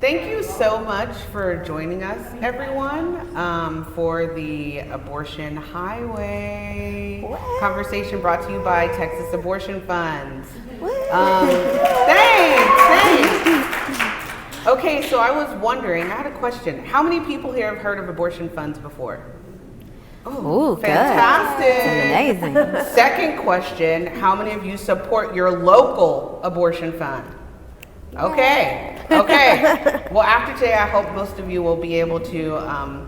Thank you so much for joining us, everyone, for the Abortion Highway conversation brought to you by Texas Abortion Funds. Thanks. Okay, so I was wondering, I had a question. How many people here have heard of abortion funds before? Oh, fantastic. Good. That's amazing. Second question, how many of you support your local abortion fund? Okay. Well, after today, I hope most of you will be able to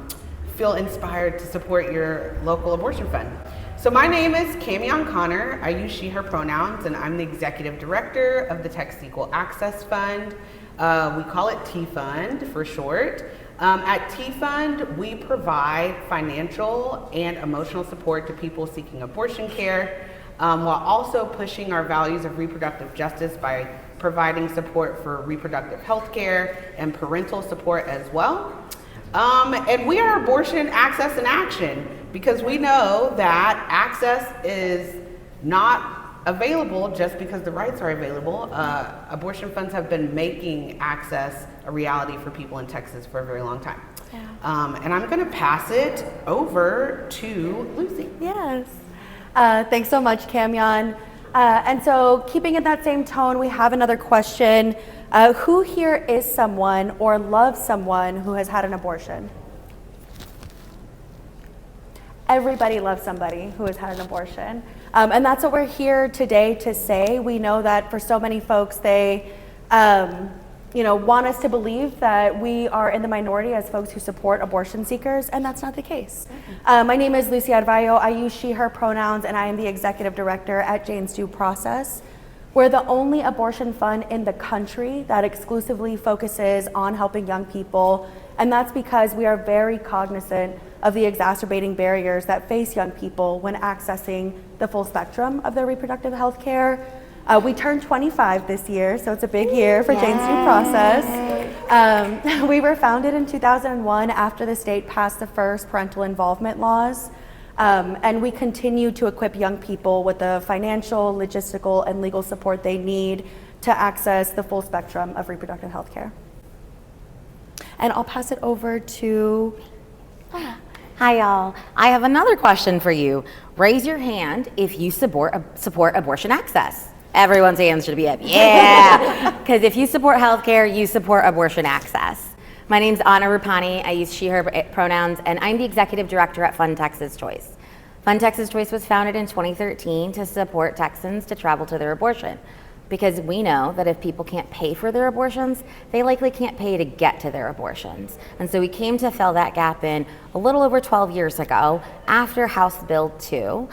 feel inspired to support your local abortion fund. So my name is Kamyon Connor. I use she, her pronouns, and I'm the executive director of the Texas Equal Access Fund. We call it T-Fund for short. At T-Fund, we provide financial and emotional support to people seeking abortion care, while also pushing our values of reproductive justice by providing support for reproductive health care and parental support as well. And we are abortion access in action because we know that access is not available just because the rights are available. Abortion funds have been making access a reality for people in Texas for a very long time. Yeah. And I'm gonna pass it over to Lucie. Yes. Thanks so much, Kamyon. And so keeping in that same tone, we have another question. Who here is someone or loves someone who has had an abortion? Everybody loves somebody who has had an abortion. And that's what we're here today to say. We know that for so many folks, they want us to believe that we are in the minority as folks who support abortion seekers, and that's not the case. My name is Lucie Arvallo. I use she, her pronouns, and I am the executive director at Jane's Due Process. We're the only abortion fund in the country that exclusively focuses on helping young people, and that's because we are very cognizant of the exacerbating barriers that face young people when accessing the full spectrum of their reproductive health care. We turned 25 this year, so it's a big year for Jane's Due Process. We were founded in 2001 after the state passed the first parental involvement laws, and we continue to equip young people with the financial, logistical, and legal support they need to access the full spectrum of reproductive health care. And I'll pass it over to... Hi, y'all. I have another question for you. Raise your hand if you support abortion access. Everyone's hands should be up. Yeah! Because if you support healthcare, you support abortion access. My name's Rupani. I use she, her pronouns, and I'm the executive director at Fund Texas Choice. Fund Texas Choice was founded in 2013 to support Texans to travel to their abortion, because we know that if people can't pay for their abortions, they likely can't pay to get to their abortions. And so we came to fill that gap in a little over 12 years ago after House Bill 2,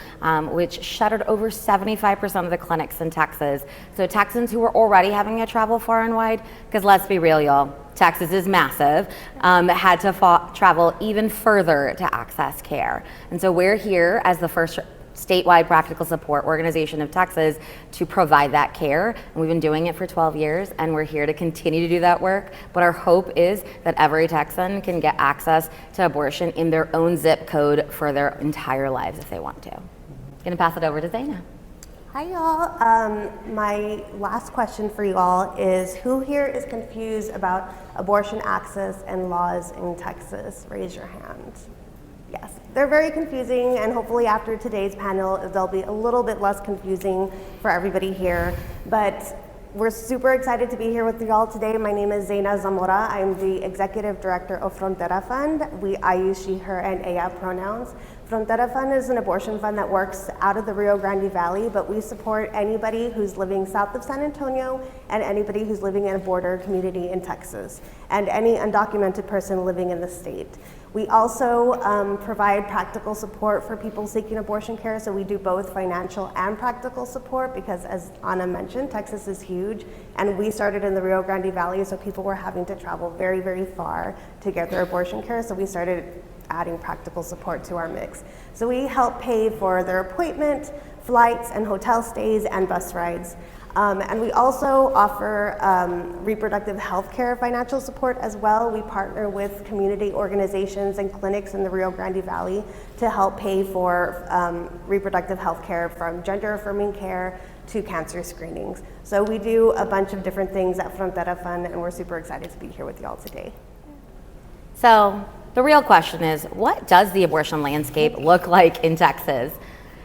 which shuttered over 75% of the clinics in Texas. So Texans who were already having to travel far and wide, because let's be real, y'all, Texas is massive, had to travel even further to access care. And so we're here as the first statewide practical support organization of Texas to provide that care. And we've been doing it for 12 years, and we're here to continue to do that work. But our hope is that every Texan can get access to abortion in their own zip code for their entire lives if they want to. I'm gonna pass it over to Zaena. Hi y'all. My last question for you all is, who here is confused about abortion access and laws in Texas? Raise your hand. Yes, they're very confusing, and hopefully after today's panel, they'll be a little bit less confusing for everybody here. But we're super excited to be here with you all today. My name is Zaena Zamora. I'm the executive director of Frontera Fund. I use she, her, and ella pronouns. Frontera Fund is an abortion fund that works out of the Rio Grande Valley, but we support anybody who's living south of San Antonio and anybody who's living in a border community in Texas, and any undocumented person living in the state. We also provide practical support for people seeking abortion care, so we do both financial and practical support because, as Anna mentioned, Texas is huge, and we started in the Rio Grande Valley, so people were having to travel very, very far to get their abortion care, so we started adding practical support to our mix. So we help pay for their appointment, flights, and hotel stays, and bus rides. And we also offer reproductive health care financial support as well. We partner with community organizations and clinics in the Rio Grande Valley to help pay for reproductive health care, from gender affirming care to cancer screenings. So we do a bunch of different things at Frontera Fund, and we're super excited to be here with y'all today. So the real question is, what does the abortion landscape look like in Texas?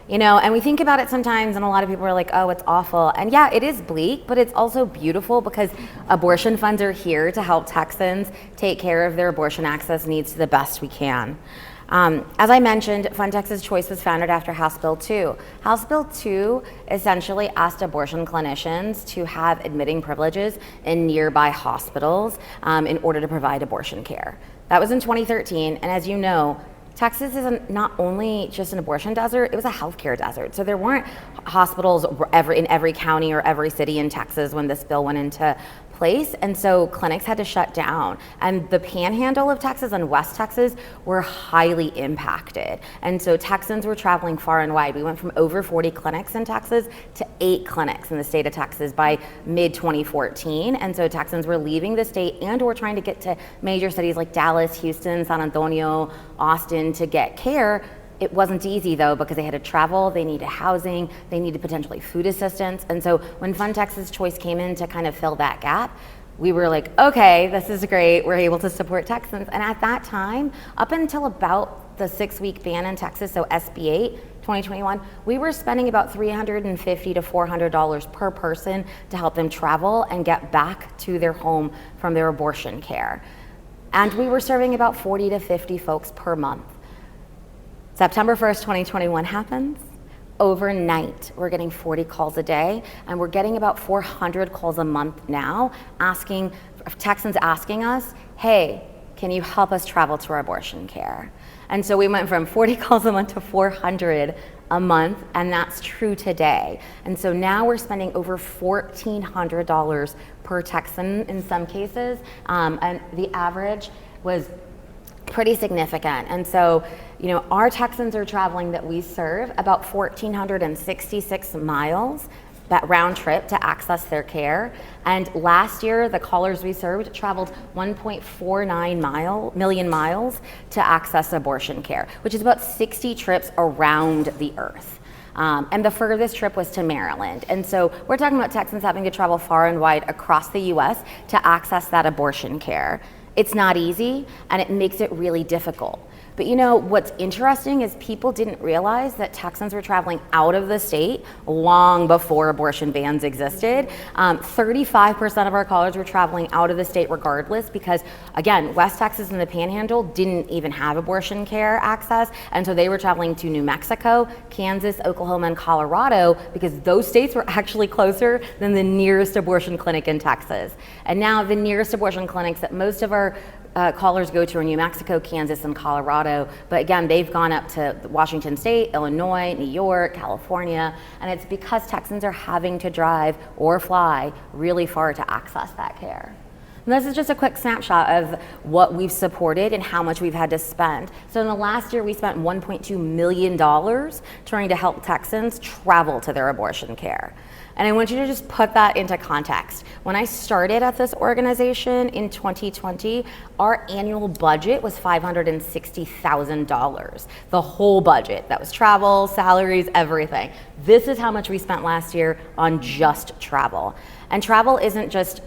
You know, and we think about it sometimes, and a lot of people are like, oh, it's awful. And yeah, it is bleak, but it's also beautiful because abortion funds are here to help Texans take care of their abortion access needs to the best we can. As I mentioned, Fund Texas Choice was founded after House Bill 2. House Bill 2 essentially asked abortion clinicians to have admitting privileges in nearby hospitals in order to provide abortion care. That was in 2013, and as you know, Texas is not only just an abortion desert, it was a healthcare desert. So there weren't hospitals in every county or every city in Texas when this bill went into place. And so clinics had to shut down. And the panhandle of Texas and West Texas were highly impacted. And so Texans were traveling far and wide. We went from over 40 clinics in Texas to 8 clinics in the state of Texas by mid-2014. And so Texans were leaving the state and were trying to get to major cities like Dallas, Houston, San Antonio, Austin to get care. It wasn't easy though, because they had to travel, they needed housing, they needed potentially food assistance. And so when Fund Texas Choice came in to kind of fill that gap, we were like, okay, this is great, we're able to support Texans. And at that time, up until about the 6-week ban in Texas, so SB 8, 2021, we were spending about $350 to $400 per person to help them travel and get back to their home from their abortion care. And we were serving about 40 to 50 folks per month. September 1st, 2021 happens. Overnight, we're getting 40 calls a day, and we're getting about 400 calls a month now, Texans asking us, hey, can you help us travel to our abortion care? And so we went from 40 calls a month to 400 a month, and that's true today. And so now we're spending over $1,400 per Texan in some cases, and the average was pretty significant. And so, you know, our Texans are traveling that we serve about 1,466 miles, that round trip to access their care. And last year, the callers we served traveled 1.49 million miles to access abortion care, which is about 60 trips around the earth. And the furthest trip was to Maryland. And so we're talking about Texans having to travel far and wide across the US to access that abortion care. It's not easy, and it makes it really difficult. But you know, what's interesting is people didn't realize that Texans were traveling out of the state long before abortion bans existed. 35% of our callers were traveling out of the state regardless, because again, West Texas and the Panhandle didn't even have abortion care access. And so they were traveling to New Mexico, Kansas, Oklahoma, and Colorado, because those states were actually closer than the nearest abortion clinic in Texas. And now the nearest abortion clinics that most of our callers go to are New Mexico, Kansas, and Colorado. But again, they've gone up to Washington State, Illinois, New York, California, and it's because Texans are having to drive or fly really far to access that care. And this is just a quick snapshot of what we've supported and how much we've had to spend. So in the last year, we spent $1.2 million trying to help Texans travel to their abortion care. And I want you to just put that into context. When I started at this organization in 2020, our annual budget was $560,000. The whole budget. That was travel, salaries, everything. This is how much we spent last year on just travel. And travel isn't just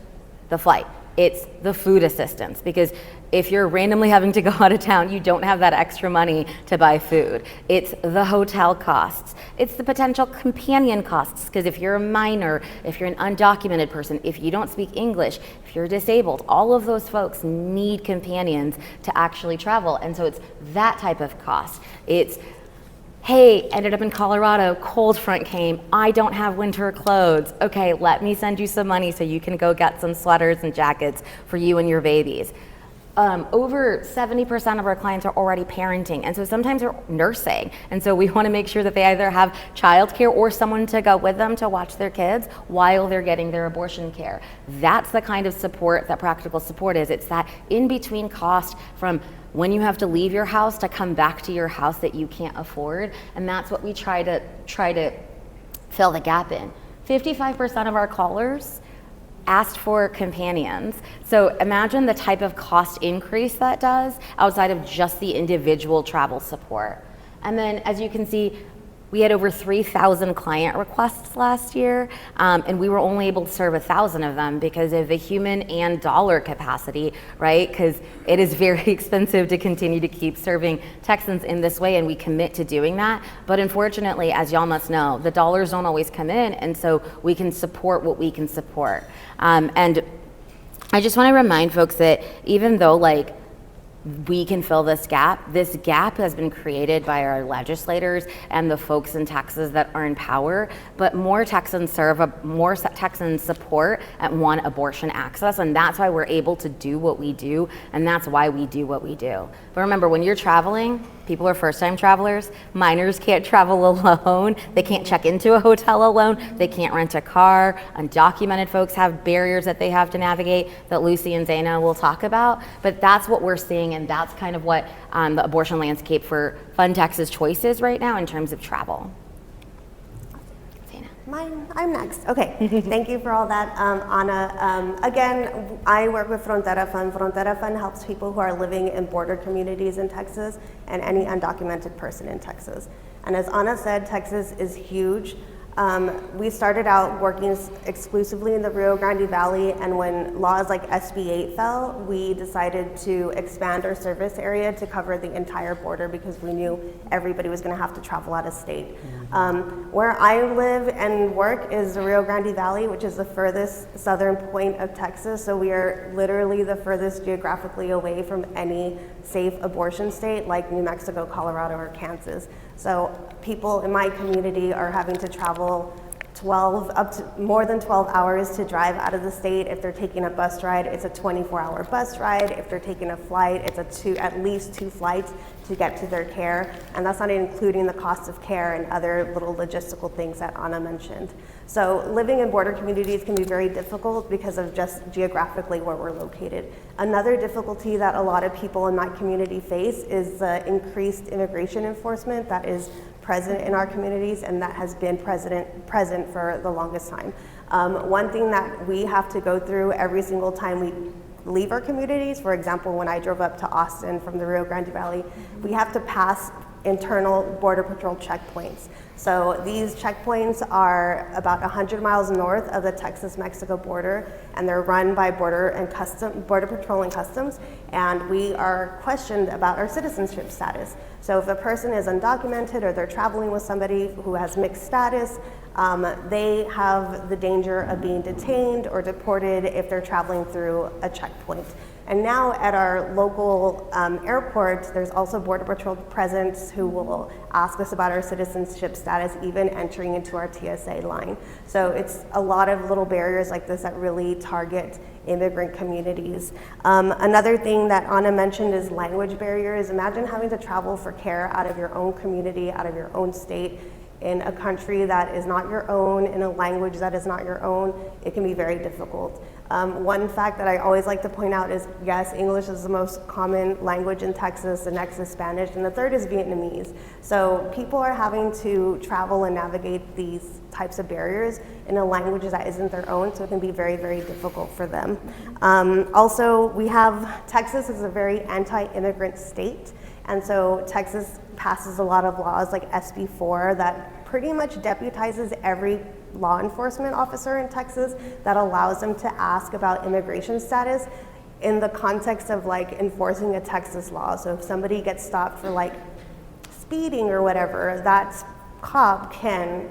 the flight. It's the food assistance, because if you're randomly having to go out of town, you don't have that extra money to buy food. It's the hotel costs. It's the potential companion costs, because if you're a minor, if you're an undocumented person, if you don't speak English, if you're disabled, all of those folks need companions to actually travel. And so it's that type of cost. It's, hey, ended up in Colorado, cold front came, I don't have winter clothes. Okay, let me send you some money so you can go get some sweaters and jackets for you and your babies. Over 70% of our clients are already parenting, and so sometimes they're nursing, and so we want to make sure that they either have childcare or someone to go with them to watch their kids while they're getting their abortion care. That's the kind of support that practical support is. It's that in-between cost from when you have to leave your house to come back to your house that you can't afford, and that's what we try to fill the gap in. 55% of our callers asked for companions. So imagine the type of cost increase that does outside of just the individual travel support. And then as you can see, We had over 3,000 client requests last year, and we were only able to serve 1,000 of them because of the human and dollar capacity, right? Because it is very expensive to continue to keep serving Texans in this way, and we commit to doing that. But unfortunately, as y'all must know, the dollars don't always come in, and so we can support what we can support. And I just want to remind folks that even though like we can fill this gap has been created by our legislators and the folks in Texas that are in power, but more Texans support and want abortion access, and that's why we're able to do what we do, and that's why we do what we do. But remember, when you're traveling, people are first-time travelers. Minors can't travel alone. They can't check into a hotel alone. They can't rent a car. Undocumented folks have barriers that they have to navigate that Lucie and Zaena will talk about. But that's what we're seeing, and that's kind of what the abortion landscape for Fun Texas Choices right now in terms of travel. I'm next. Okay, thank you for all that, Anna. Again, I work with Frontera Fund. Frontera Fund helps people who are living in border communities in Texas and any undocumented person in Texas. And as Anna said, Texas is huge. We started out working exclusively in the Rio Grande Valley, and when laws like SB 8 fell, we decided to expand our service area to cover the entire border because we knew everybody was going to have to travel out of state. Where I live and work is the Rio Grande Valley, which is the furthest southern point of Texas, so we are literally the furthest geographically away from any safe abortion state like New Mexico, Colorado, or Kansas. So people in my community are having to travel up to more than 12 hours to drive out of the state. If they're taking a bus ride, it's a 24-hour bus ride. If they're taking a flight, it's at least 2 flights to get to their care. And that's not including the cost of care and other little logistical things that Anna mentioned. So living in border communities can be very difficult because of just geographically where we're located. Another difficulty that a lot of people in my community face is the increased immigration enforcement that is present in our communities and that has been present for the longest time. One thing that we have to go through every single time we leave our communities, for example, when I drove up to Austin from the Rio Grande Valley, we have to pass internal Border Patrol checkpoints. So these checkpoints are about 100 miles north of the Texas-Mexico border, and they're run by Border Patrol and Customs, and we are questioned about our citizenship status. So if a person is undocumented or they're traveling with somebody who has mixed status, they have the danger of being detained or deported if they're traveling through a checkpoint. And now at our local airport, there's also Border Patrol presence who will ask us about our citizenship status, even entering into our TSA line. So it's a lot of little barriers like this that really target immigrant communities. Another thing that Anna mentioned is language barriers. Imagine having to travel for care out of your own community, out of your own state, in a country that is not your own, in a language that is not your own. It can be very difficult. One fact that I always like to point out is, yes, English is the most common language in Texas, the next is Spanish, and the third is Vietnamese. So people are having to travel and navigate these types of barriers in a language that isn't their own, so it can be very, very difficult for them. Also, Texas is a very anti-immigrant state, and so Texas passes a lot of laws like SB 4 that pretty much deputizes every law enforcement officer in Texas that allows them to ask about immigration status in the context of like enforcing a Texas law. So if somebody gets stopped for like speeding or whatever, that cop can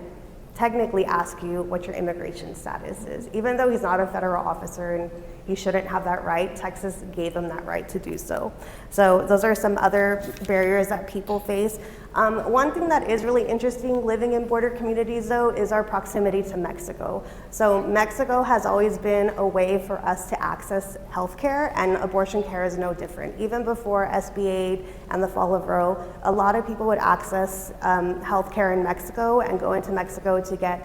technically ask you what your immigration status is. Even though he's not a federal officer and he shouldn't have that right, Texas gave him that right to do so. So those are some other barriers that people face. One thing that is really interesting living in border communities though is our proximity to Mexico. So Mexico has always been a way for us to access healthcare, and abortion care is no different. Even before SB 8 and the fall of Roe, a lot of people would access healthcare in Mexico and go into Mexico to get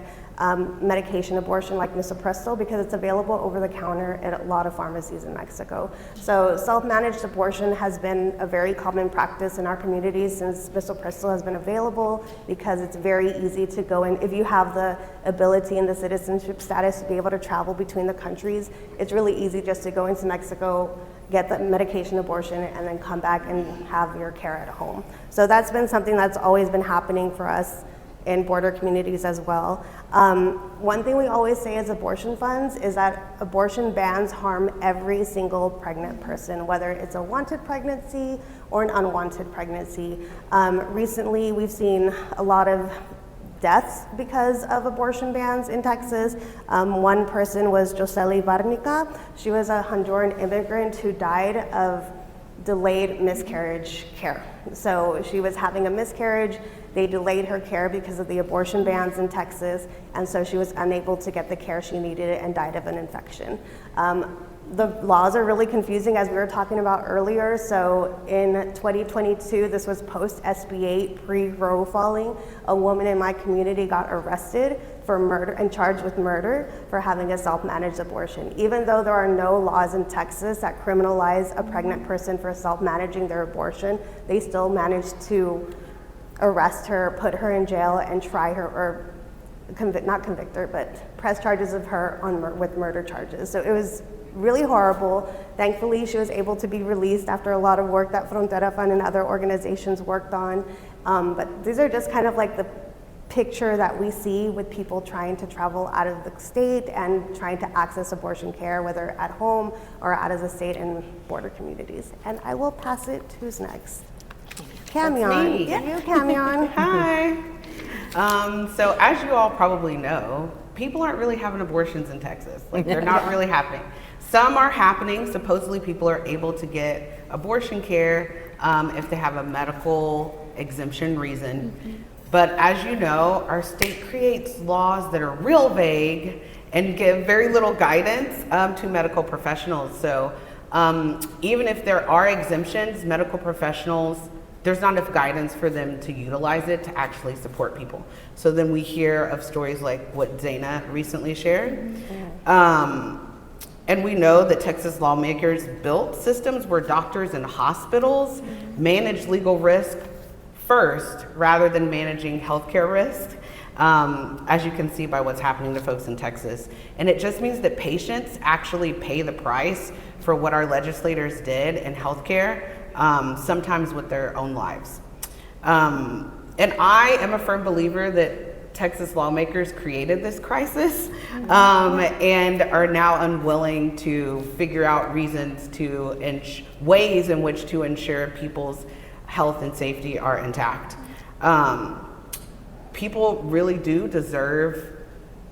medication abortion like misoprostol because it's available over the counter at a lot of pharmacies in Mexico. So self-managed abortion has been a very common practice in our communities since misoprostol has been available because it's very easy to go in. If you have the ability and the citizenship status to be able to travel between the countries, it's really easy just to go into Mexico, get the medication abortion, and then come back and have your care at home. So that's been something that's always been happening for us in border communities as well. One thing we always say as abortion funds is that abortion bans harm every single pregnant person, whether it's a wanted pregnancy or an unwanted pregnancy. Recently, we've seen a lot of deaths because of abortion bans in Texas. One person was Josely Barnica. She was a Honduran immigrant who died of delayed miscarriage care. So she was having a miscarriage, they delayed her care because of the abortion bans in Texas, and so she was unable to get the care she needed and died of an infection. The laws are really confusing, as we were talking about earlier. So in 2022, this was post SB 8, pre-Roe falling, a woman in my community got arrested for murder and charged with murder for having a self-managed abortion. Even though there are no laws in Texas that criminalize a pregnant person for self-managing their abortion, they still managed to arrest her, put her in jail, and try her, or not convict her, but press charges of her with murder charges. So it was really horrible. Thankfully, she was able to be released after a lot of work that Frontera Fund and other organizations worked on. But these are just kind of like the picture that we see with people trying to travel out of the state and trying to access abortion care, whether at home or out of the state in border communities. And I will pass it to who's next. Kamyon. me. You, Kamyon. Hi. So as you all probably know, people aren't really having abortions in Texas. Like, they're not really happening. Some are happening. Supposedly people are able to get abortion care if they have a medical exemption reason. But as you know, our state creates laws that are real vague and give very little guidance to medical professionals. So even if there are exemptions, medical professionals, there's not enough guidance for them to utilize it to actually support people. So then we hear of stories like what Zaena recently shared. And we know that Texas lawmakers built systems where doctors and hospitals manage legal risk first rather than managing healthcare risk, as you can see by what's happening to folks in Texas. And it just means that patients actually pay the price for what our legislators did in healthcare, sometimes with their own lives. And I am a firm believer that Texas lawmakers created this crisis and are now unwilling to figure out reasons to ways in which to ensure people's health and safety are intact. People really do deserve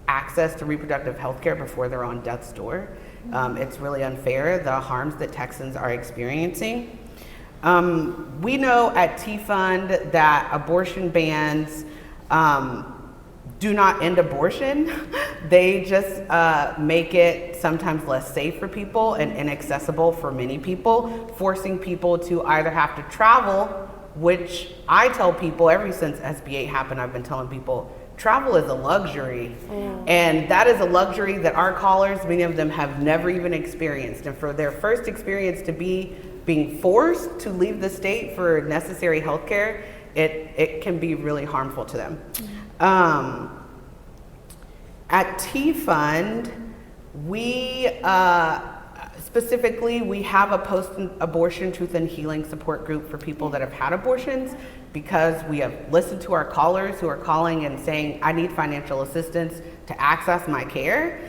access to reproductive health care before they're on death's door. It's really unfair, the harms that Texans are experiencing. We know at T-Fund that abortion bans do not end abortion. They just make it sometimes less safe for people and inaccessible for many people, forcing people to either have to travel, which I tell people ever since SB 8 happened, I've been telling people, travel is a luxury. And that is a luxury that our callers, many of them have never even experienced. And for their first experience to be being forced to leave the state for necessary health care, it can be really harmful to them. At T-Fund, we specifically, we have a post-abortion truth and healing support group for people that have had abortions, because we have listened to our callers who are calling and saying, I need financial assistance to access my care.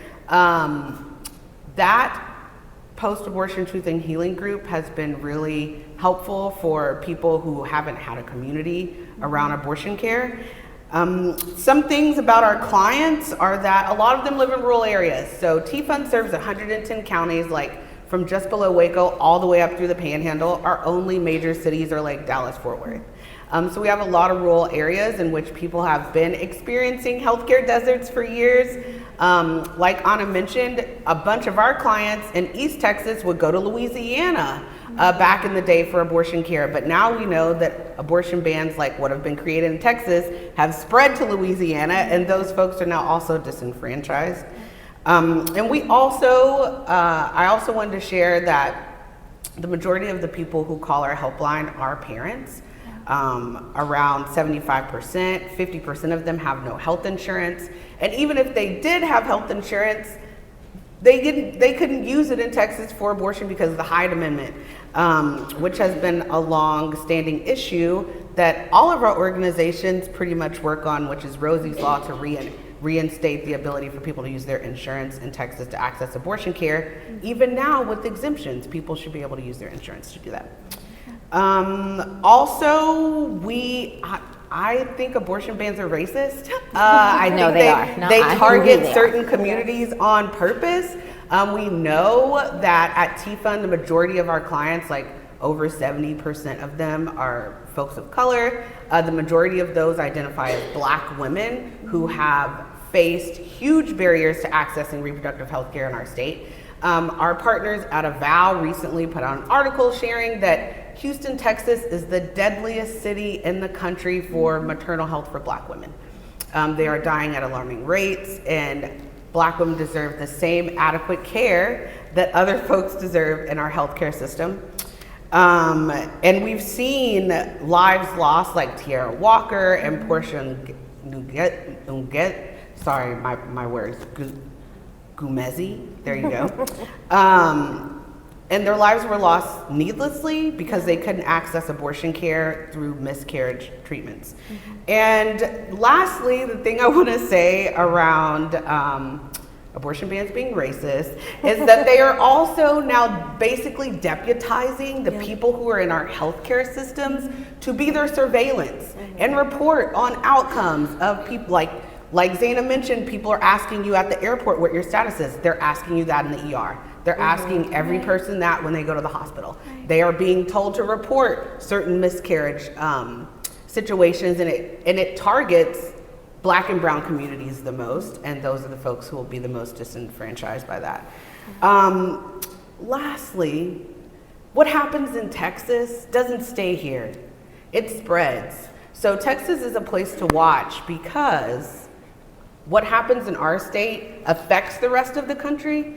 That post-abortion truth and healing group has been really helpful for people who haven't had a community around abortion care. Some things about our clients are that a lot of them live in rural areas. So T-Fund serves 110 counties, like from just below Waco all the way up through the Panhandle. Our only major cities are like Dallas, Fort Worth. So we have a lot of rural areas in which people have been experiencing healthcare deserts for years. Like Anna mentioned, a bunch of our clients in East Texas would go to Louisiana back in the day for abortion care. But now we know that abortion bans like what have been created in Texas have spread to Louisiana, and those folks are now also disenfranchised. And we also, I also wanted to share that the majority of the people who call our helpline are parents. Around 75%, 50% of them have no health insurance. And even if they did have health insurance, they couldn't use it in Texas for abortion because of the Hyde Amendment, which has been a long-standing issue that all of our organizations pretty much work on, which is Rosie's Law, to reinstate the ability for people to use their insurance in Texas to access abortion care. Even now with exemptions, people should be able to use their insurance to do that. Also, I think abortion bans are racist. I No, think they are. No, they I agree target they are. certain communities on purpose. We know that at T-Fund, the majority of our clients, like over 70% of them, are folks of color. The majority of those identify as Black women who have faced huge barriers to accessing reproductive health care in our state. Our partners at Arvallo recently put out an article sharing that Houston, Texas is the deadliest city in the country for maternal health for Black women. They are dying at alarming rates, and Black women deserve the same adequate care that other folks deserve in our healthcare system. And we've seen lives lost like Tiara Walker and Portia Unget, sorry, my words, Gumezi, there you go. And their lives were lost needlessly because they couldn't access abortion care through miscarriage treatments. And lastly, the thing I want to say around abortion bans being racist is that they are also now basically deputizing the people who are in our healthcare systems to be their surveillance and report on outcomes of people like Zaena mentioned. People are asking you at the airport what your status is. They're asking you that in the ER. They're asking every person that when they go to the hospital. They are being told to report certain miscarriage situations, and it targets Black and brown communities the most, and those are the folks who will be the most disenfranchised by that. Lastly, what happens in Texas doesn't stay here. It spreads. So Texas is a place to watch because what happens in our state affects the rest of the country,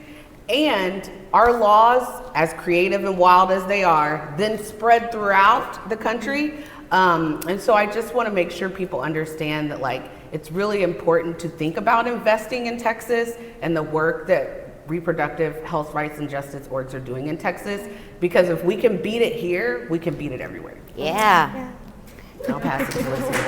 and our laws, as creative and wild as they are, then spread throughout the country. And so I just want to make sure people understand that, like, it's really important to think about investing in Texas and the work that reproductive health rights and justice orgs are doing in Texas, because if we can beat it here, we can beat it everywhere. Yeah. I'll pass it to Lucie.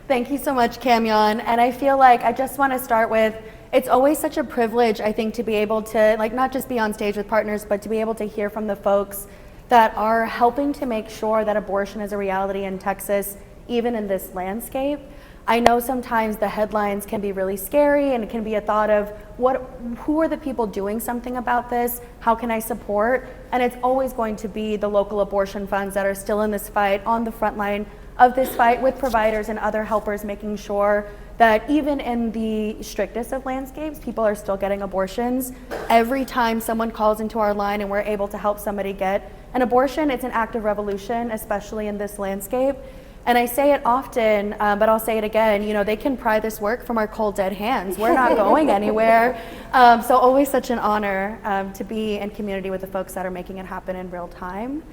Thank you so much, Kamyon. And I feel like I just want to start with, it's always such a privilege, I think, to be able to, like, not just be on stage with partners, but to be able to hear from the folks that are helping to make sure that abortion is a reality in Texas, even in this landscape. I know sometimes the headlines can be really scary, and it can be a thought of who are the people doing something about this? How can I support? And it's always going to be the local abortion funds that are still in this fight, on the front line of this fight with providers and other helpers, making sure that even in the strictest of landscapes, people are still getting abortions. Every time someone calls into our line and we're able to help somebody get an abortion, it's an act of revolution, especially in this landscape. And I say it often, but I'll say it again, you know, they can pry this work from our cold, dead hands. We're not going anywhere. So always such an honor to be in community with the folks that are making it happen in real time.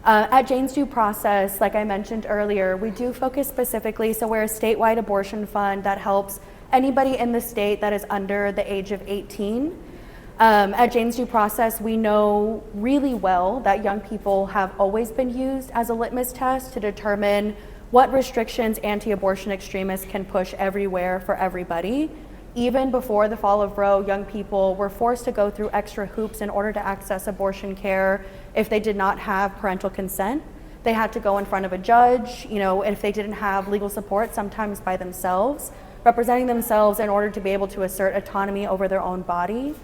At Jane's Due Process, like I mentioned earlier, we do focus specifically, so we're a statewide abortion fund that helps anybody in the state that is under the age of 18. At Jane's Due Process, we know really well that young people have always been used as a litmus test to determine what restrictions anti-abortion extremists can push everywhere for everybody. Even before the fall of Roe, young people were forced to go through extra hoops in order to access abortion care if they did not have parental consent. They had to go in front of a judge, you know, if they didn't have legal support, sometimes by themselves, representing themselves in order to be able to assert autonomy over their own body.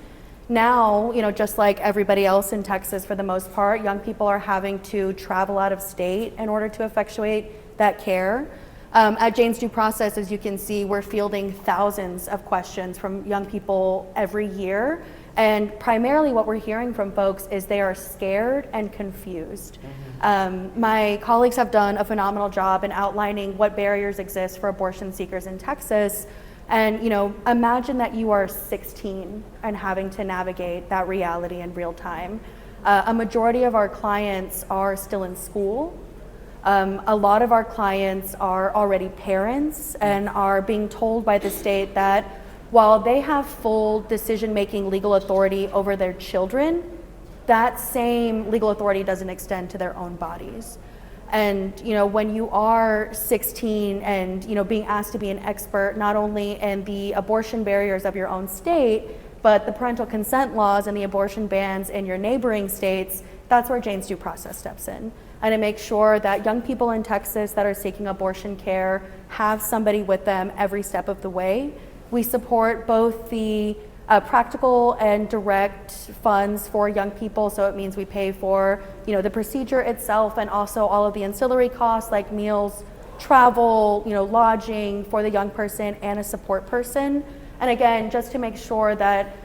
Now, you know, just like everybody else in Texas for the most part, young people are having to travel out of state in order to effectuate that care. At Jane's Due Process, as you can see, we're fielding thousands of questions from young people every year. And primarily what we're hearing from folks is they are scared and confused. My colleagues have done a phenomenal job in outlining what barriers exist for abortion seekers in Texas. And, you know, imagine that you are 16 and having to navigate that reality in real time. A majority of our clients are still in school. A lot of our clients are already parents and are being told by the state that while they have full decision-making legal authority over their children, that same legal authority doesn't extend to their own bodies. And when you are 16 and being asked to be an expert not only in the abortion barriers of your own state, but the parental consent laws and the abortion bans in your neighboring states, that's where Jane's due process steps in. And to make sure that young people in Texas that are seeking abortion care have somebody with them every step of the way. We support both the practical and direct funds for young people, so it means we pay for the procedure itself and also all of the ancillary costs like meals, travel, lodging for the young person and a support person. And again, just to make sure that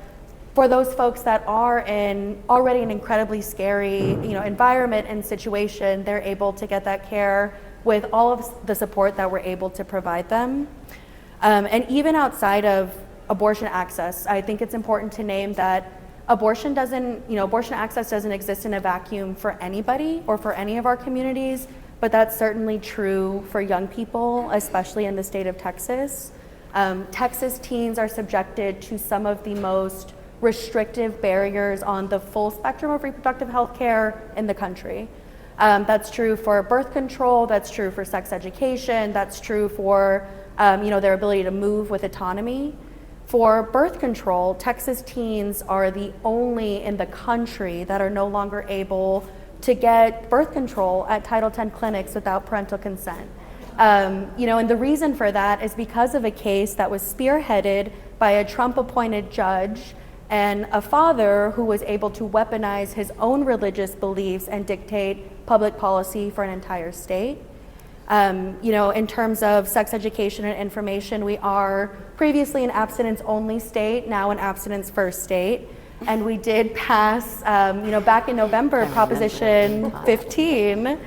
for those folks that are in already an incredibly scary environment and situation, they're able to get that care with all of the support that we're able to provide them. And even outside of abortion access, I think it's important to name that abortion access doesn't exist in a vacuum for anybody or for any of our communities, but that's certainly true for young people, especially in the state of Texas. Texas teens are subjected to some of the most restrictive barriers on the full spectrum of reproductive health care in the country. That's true for birth control, that's true for sex education, that's true for their ability to move with autonomy. For birth control, Texas teens are the only in the country that are no longer able to get birth control at Title X clinics without parental consent. And the reason for that is because of a case that was spearheaded by a Trump-appointed judge and a father who was able to weaponize his own religious beliefs and dictate public policy for an entire state. In terms of sex education and information, we are previously an abstinence-only state, now an abstinence-first state. And we did pass, back in November, Proposition 15,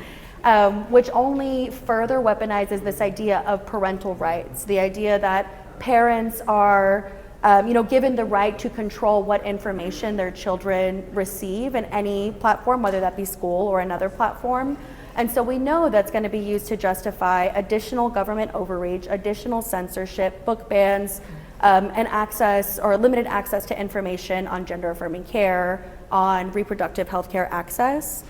which only further weaponizes this idea of parental rights, the idea that parents are given the right to control what information their children receive in any platform, whether that be school or another platform. And so we know that's going to be used to justify additional government overreach, additional censorship, book bans, and access or limited access to information on gender affirming care, on reproductive health care access.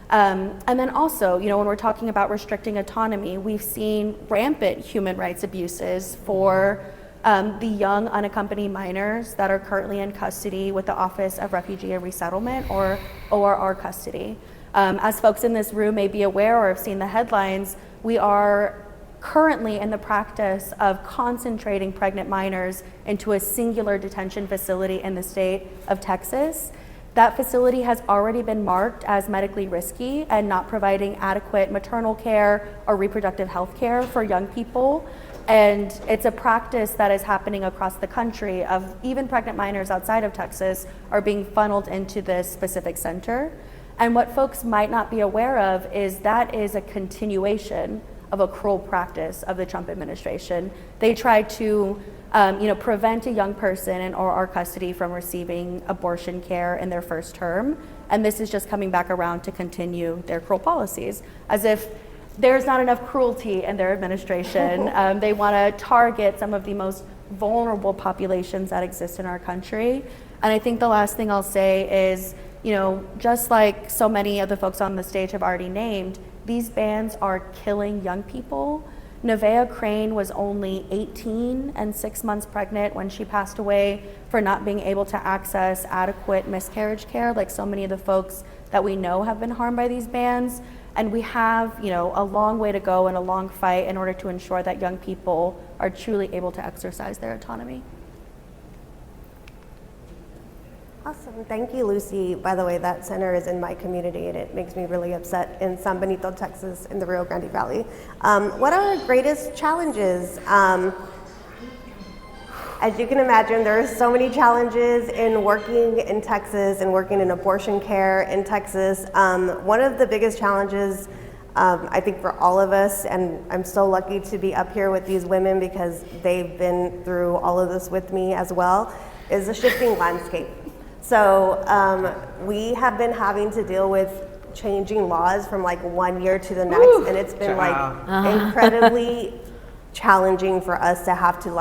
And then also, when we're talking about restricting autonomy, we've seen rampant human rights abuses for the young unaccompanied minors that are currently in custody with the Office of Refugee and Resettlement, or ORR custody. As folks in this room may be aware or have seen the headlines, we are currently in the practice of concentrating pregnant minors into a singular detention facility in the state of Texas. That facility has already been marked as medically risky and not providing adequate maternal care or reproductive health care for young people. And it's a practice that is happening across the country of even pregnant minors outside of Texas are being funneled into this specific center. And what folks might not be aware of is that is a continuation of a cruel practice of the Trump administration. They tried to prevent a young person in ORR custody from receiving abortion care in their first term. And this is just coming back around to continue their cruel policies, as if there's not enough cruelty in their administration. They want to target some of the most vulnerable populations that exist in our country. And I think the last thing I'll say is, just like so many of the folks on the stage have already named, these bans are killing young people. Nevaeh Crane was only 18 and 6 months pregnant when she passed away for not being able to access adequate miscarriage care, like so many of the folks that we know have been harmed by these bans. And we have, a long way to go and a long fight in order to ensure that young people are truly able to exercise their autonomy. Awesome, thank you, Lucie. By the way, that center is in my community and it makes me really upset in San Benito, Texas, in the Rio Grande Valley. What are our greatest challenges? As you can imagine, there are so many challenges in working in Texas and working in abortion care in Texas. One of the biggest challenges, I think for all of us, and I'm so lucky to be up here with these women because they've been through all of this with me as well, is the shifting landscape. So we have been having to deal with changing laws from like 1 year to the next, and it's been like incredibly challenging for us to have to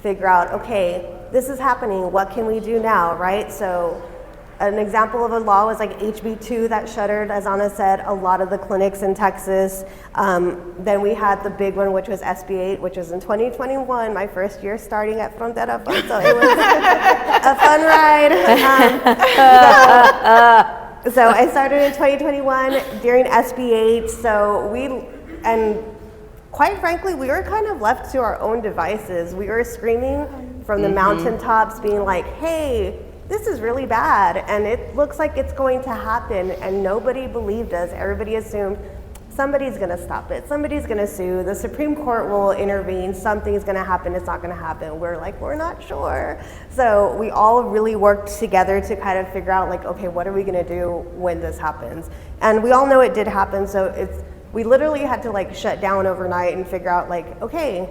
figure out, okay, this is happening, what can we do now, right? So an example of a law was like HB2 that shuttered, as Anna said, a lot of the clinics in Texas. Then we had the big one, which was SB8, which was in 2021, my first year starting at Frontera. So it was a fun ride. So I started in 2021 during SB8. And quite frankly, we were kind of left to our own devices. We were screaming from the mountaintops, being like, hey, this is really bad, and it looks like it's going to happen, and nobody believed us. Everybody assumed somebody's gonna stop it, somebody's gonna sue, the Supreme Court will intervene, something's gonna happen, it's not gonna happen. We're like, we're not sure. So we all really worked together to kind of figure out like, okay, what are we gonna do when this happens? And we all know it did happen, so we literally had to like shut down overnight and figure out like, okay,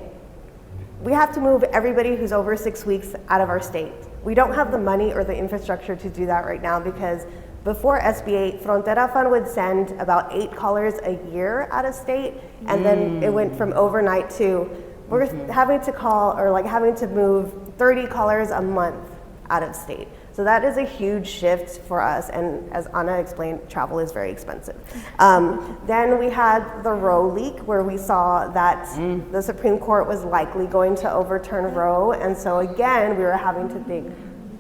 we have to move everybody who's over 6 weeks out of our state. We don't have the money or the infrastructure to do that right now because before SB8, Frontera Fund would send about 8 callers a year out of state, and then it went from overnight to we're having to call or like having to move 30 callers a month out of state. So that is a huge shift for us, and as Anna explained, travel is very expensive. Then we had the Roe leak where we saw that the Supreme Court was likely going to overturn Roe, and so again, we were having to think,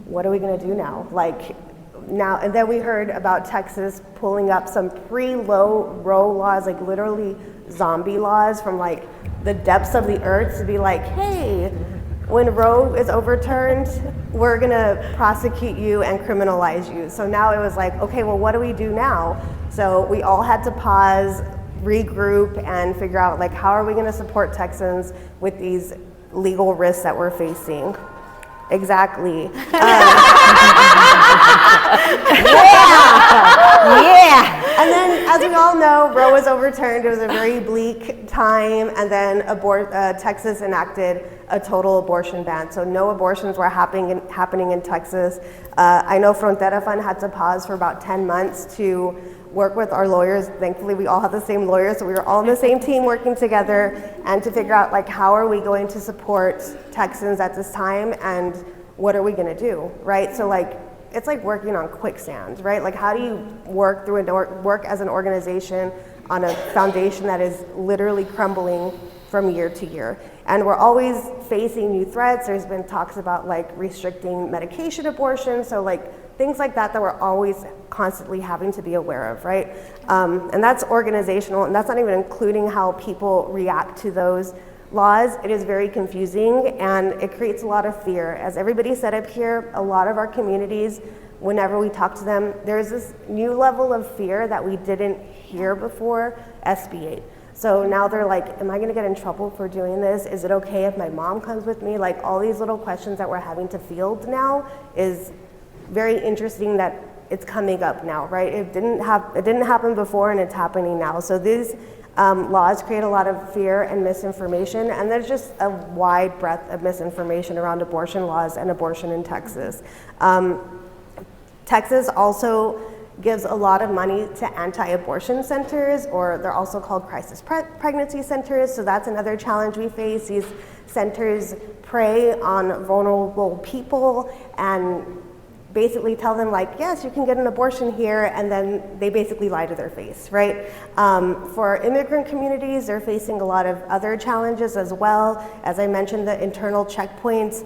what are we gonna do now? And then we heard about Texas pulling up some pre-Roe laws, like literally zombie laws from like the depths of the earth to be like, hey, when Roe is overturned, we're gonna prosecute you and criminalize you. So now it was like, okay, well, what do we do now? So we all had to pause, regroup, and figure out like, how are we gonna support Texans with these legal risks that we're facing? Exactly. Yeah. And then, as we all know, Roe was overturned. It was a very bleak time, and then Texas enacted a total abortion ban. So no abortions were happening in Texas. I know Frontera Fund had to pause for about 10 months to work with our lawyers. Thankfully, we all have the same lawyers, so we were all on the same team working together, and to figure out like, how are we going to support Texans at this time, and what are we gonna do, right? So like, it's like working on quicksand, right? Like, how do you work as an organization on a foundation that is literally crumbling from year to year? And we're always facing new threats. There's been talks about like restricting medication abortion, so like things like that we're always constantly having to be aware of, right? And that's organizational, and that's not even including how people react to those laws. It is very confusing, and it creates a lot of fear. As everybody said up here, a lot of our communities, whenever we talk to them, there's this new level of fear that we didn't hear before SB8. So now they're like, am I gonna get in trouble for doing this? Is it okay if my mom comes with me? Like, all these little questions that we're having to field now is very interesting that it's coming up now, right? It didn't happen before, and it's happening now. So these laws create a lot of fear and misinformation, and there's just a wide breadth of misinformation around abortion laws and abortion in Texas. Texas also gives a lot of money to anti-abortion centers, or they're also called crisis pregnancy centers. So that's another challenge we face. These centers prey on vulnerable people and basically tell them like, yes, you can get an abortion here, and then they basically lie to their face, right? For immigrant communities, they're facing a lot of other challenges as well. As I mentioned, the internal checkpoints,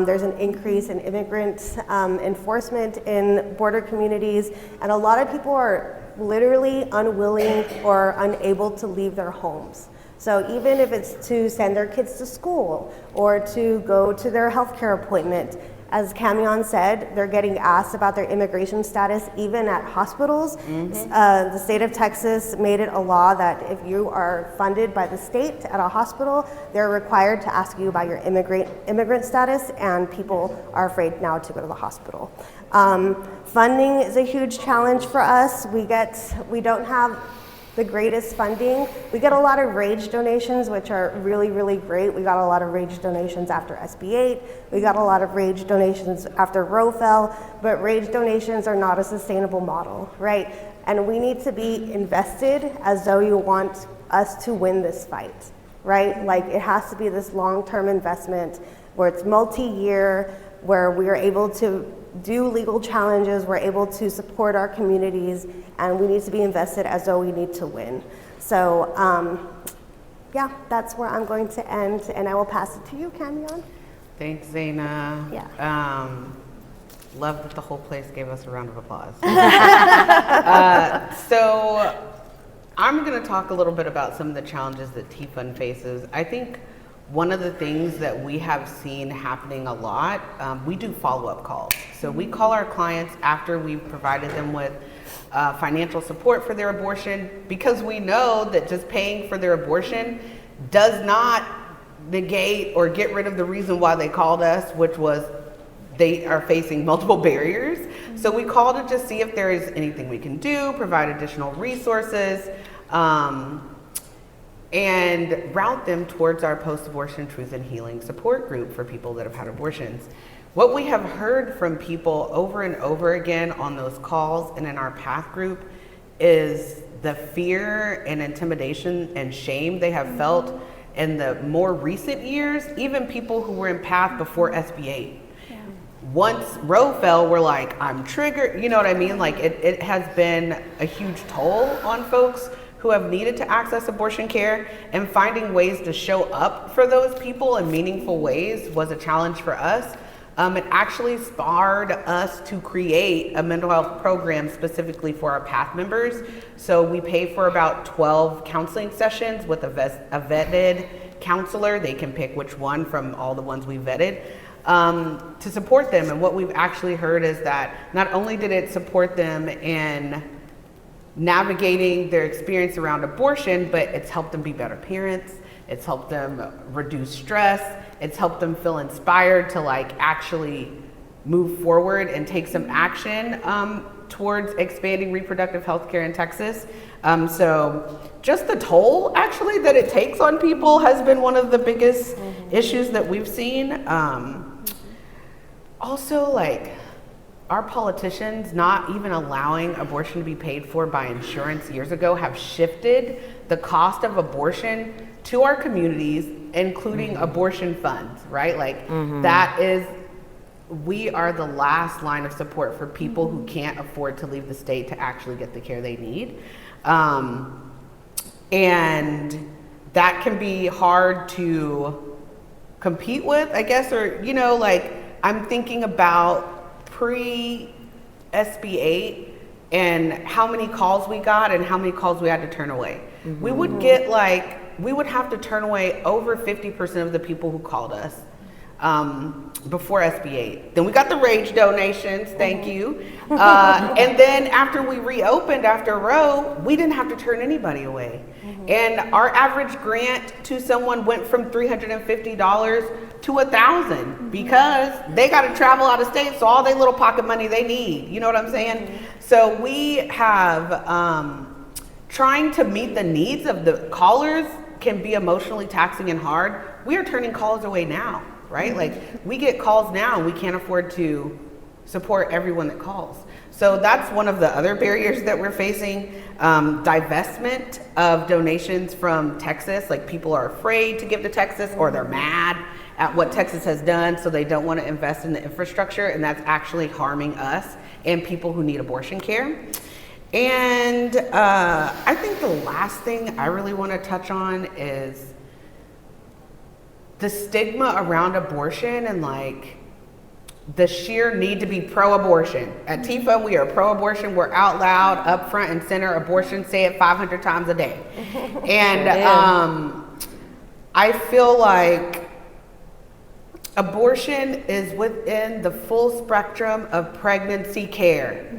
there's an increase in immigrant enforcement in border communities, and a lot of people are literally unwilling or unable to leave their homes. So even if it's to send their kids to school or to go to their healthcare appointment, as Kamyon said, they're getting asked about their immigration status even at hospitals. The state of Texas made it a law that if you are funded by the state at a hospital, they're required to ask you about your immigrant status, and people are afraid now to go to the hospital. Funding is a huge challenge for us. We don't have the greatest funding. We get a lot of RAGE donations, which are really, really great. We got a lot of RAGE donations after SB8. We got a lot of RAGE donations after Roe fell, but RAGE donations are not a sustainable model, right? And we need to be invested as though you want us to win this fight, right? Like, it has to be this long-term investment. where it's multi-year, where we are able to do legal challenges, we're able to support our communities, and we need to be invested as though we need to win. So yeah, that's where I'm going to end, and I will pass it to you, Kamyon. Thanks, Zaena. Yeah. Love that the whole place gave us a round of applause. So I'm going to talk a little bit about some of the challenges that T-Fund faces. I think one of the things that we have seen happening a lot, we do follow-up calls. So we call our clients after we've provided them with financial support for their abortion, because we know that just paying for their abortion does not negate or get rid of the reason why they called us, which was they are facing multiple barriers. So we call to just see if there is anything we can do, provide additional resources, and route them towards our post-abortion truth and healing support group for people that have had abortions. What we have heard from people over and over again on those calls and in our PATH group is the fear and intimidation and shame they have felt in the more recent years, even people who were in PATH before SB 8. Once Roe fell, we're like, I'm triggered, you know what I mean? Like it has been a huge toll on folks who have needed to access abortion care, and finding ways to show up for those people in meaningful ways was a challenge for us. It actually spurred us to create a mental health program specifically for our PATH members. So we pay for about 12 counseling sessions with a vetted counselor. They can pick which one from all the ones we vetted. To support them. And what we've actually heard is that not only did it support them in navigating their experience around abortion, but it's helped them be better parents, it's helped them reduce stress, it's helped them feel inspired to like actually move forward and take some action towards expanding reproductive health care in Texas. So just the toll actually that it takes on people has been one of the biggest issues that we've seen. Also, like, our politicians not even allowing abortion to be paid for by insurance years ago have shifted the cost of abortion to our communities, including abortion funds, right? Like that is, we are the last line of support for people who can't afford to leave the state to actually get the care they need. And that can be hard to compete with, I guess, or, you know, like I'm thinking about pre-SB 8 and how many calls we got and how many calls we had to turn away. We would get like, we would have to turn away over 50% of the people who called us before SB 8. Then we got the rage donations, thank you. And then after we reopened after Roe, we didn't have to turn anybody away. And our average grant to someone went from $350 to $1,000 because they got to travel out of state, so all their little pocket money they need, you know what I'm saying? So we have, trying to meet the needs of the callers can be emotionally taxing and hard. We are turning calls away now, right? Like we get calls now and we can't afford to support everyone that calls. So that's one of the other barriers that we're facing. Divestment of donations from Texas, like people are afraid to give to Texas or they're mad at what Texas has done, so they don't want to invest in the infrastructure, and that's actually harming us and people who need abortion care. And I think the last thing I really want to touch on is the stigma around abortion and like the sheer need to be pro-abortion. At TIFA, we are pro-abortion. We're out loud, up front and center, abortion, say it 500 times a day. And I feel like abortion is within the full spectrum of pregnancy care.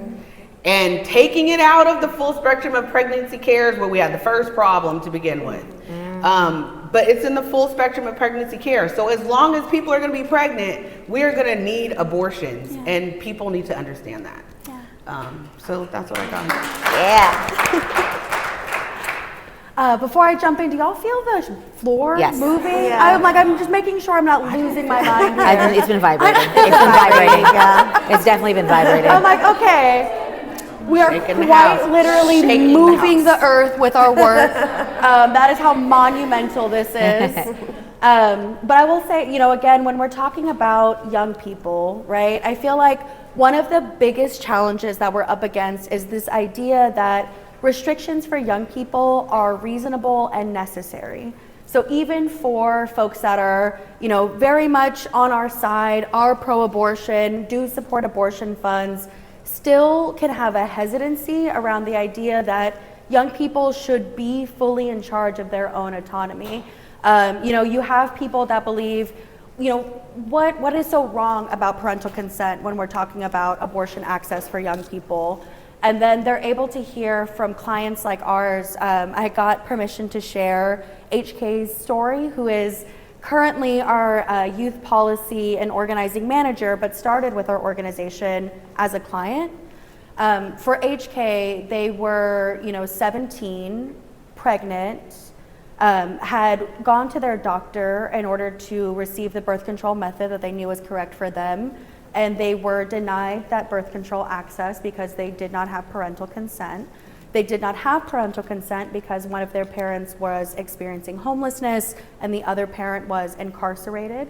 And taking it out of the full spectrum of pregnancy care is where we had the first problem to begin with. But it's in the full spectrum of pregnancy care. So as long as people are going to be pregnant, we are going to need abortions, and people need to understand that. So that's what I got. Before I jump in, do y'all feel the floor moving? Yeah. I'm just making sure I'm not losing my mind here. It's been vibrating. It's been vibrating. It's definitely been vibrating. I'm like, okay. We are quite literally moving the earth with our work. That is how monumental this is. But I will say, again, when we're talking about young people, right, I feel like one of the biggest challenges that we're up against is this idea that restrictions for young people are reasonable and necessary. So even for folks that are, very much on our side, are pro-abortion, do support abortion funds, still can have a hesitancy around the idea that young people should be fully in charge of their own autonomy. You have people that believe, what is so wrong about parental consent when we're talking about abortion access for young people? And then they're able to hear from clients like ours. I got permission to share HK's story, who is currently our youth policy and organizing manager, but started with our organization as a client. For HK, they were 17, pregnant, had gone to their doctor in order to receive the birth control method that they knew was correct for them, and they were denied that birth control access because they did not have parental consent. They did not have parental consent because one of their parents was experiencing homelessness and the other parent was incarcerated.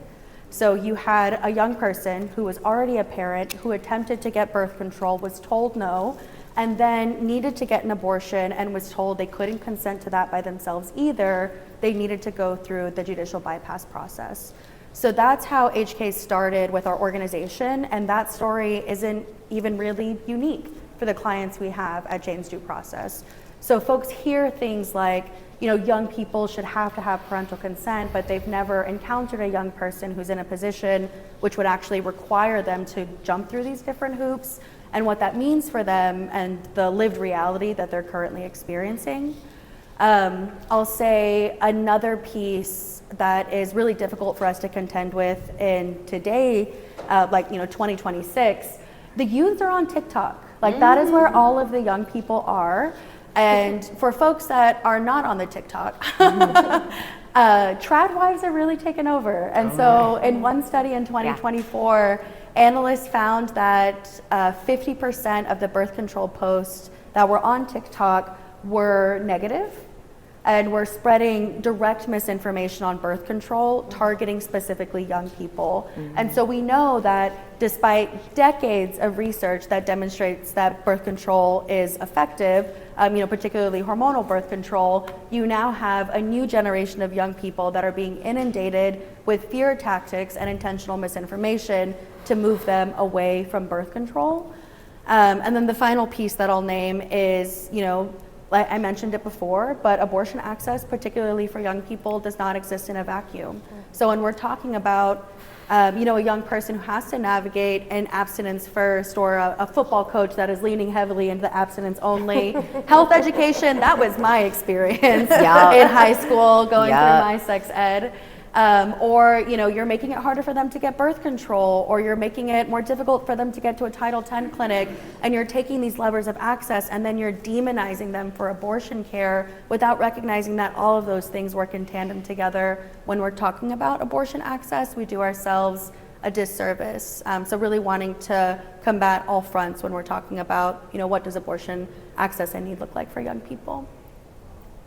So you had a young person who was already a parent who attempted to get birth control, was told no, and then needed to get an abortion and was told they couldn't consent to that by themselves either. They needed to go through the judicial bypass process. So that's how HK started with our organization, and that story isn't even really unique for the clients we have at Jane's Due Process. So folks hear things like, young people should have to have parental consent, but they've never encountered a young person who's in a position which would actually require them to jump through these different hoops and what that means for them and the lived reality that they're currently experiencing. I'll say another piece that is really difficult for us to contend with in today, 2026, the youths are on TikTok. That is where all of the young people are. And for folks that are not on the TikTok, trad wives are really taken over. And so in one study in 2024, analysts found that 50% of the birth control posts that were on TikTok were negative and were spreading direct misinformation on birth control, targeting specifically young people. And so we know that despite decades of research that demonstrates that birth control is effective, particularly hormonal birth control, you now have a new generation of young people that are being inundated with fear tactics and intentional misinformation to move them away from birth control. And then the final piece that I'll name is, I mentioned it before, but abortion access, particularly for young people, does not exist in a vacuum. So when we're talking about, a young person who has to navigate an abstinence first, or a football coach that is leaning heavily into the abstinence only, health education, that was my experience in high school going through my sex ed. Or you're making it harder for them to get birth control, or you're making it more difficult for them to get to a Title X clinic, and you're taking these levers of access and then you're demonizing them for abortion care without recognizing that all of those things work in tandem together. When we're talking about abortion access, we do ourselves a disservice. So really wanting to combat all fronts when we're talking about, what does abortion access and need look like for young people.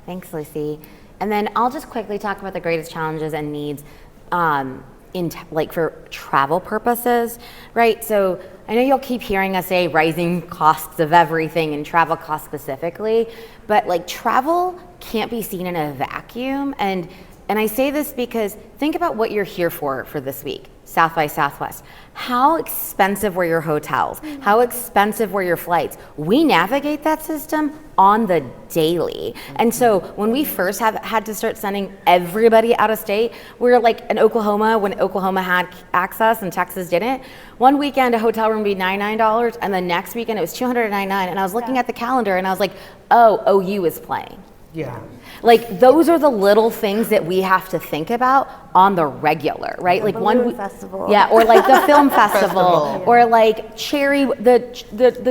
Thanks, Lucie. And then I'll just quickly talk about the greatest challenges and needs for travel purposes, right? So I know you'll keep hearing us say rising costs of everything and travel costs specifically, but travel can't be seen in a vacuum. And I say this because think about what you're here for this week. South by Southwest. How expensive were your hotels? How expensive were your flights? We navigate that system on the daily. And so when we first had to start sending everybody out of state, we were like in Oklahoma, when Oklahoma had access and Texas didn't. One weekend a hotel room would be $99, and the next weekend it was $299. And I was looking at the calendar and I was like, oh, OU is playing. Yeah. Those are the little things that we have to think about on the regular, right? The balloon festival. Yeah, or the film festival, or the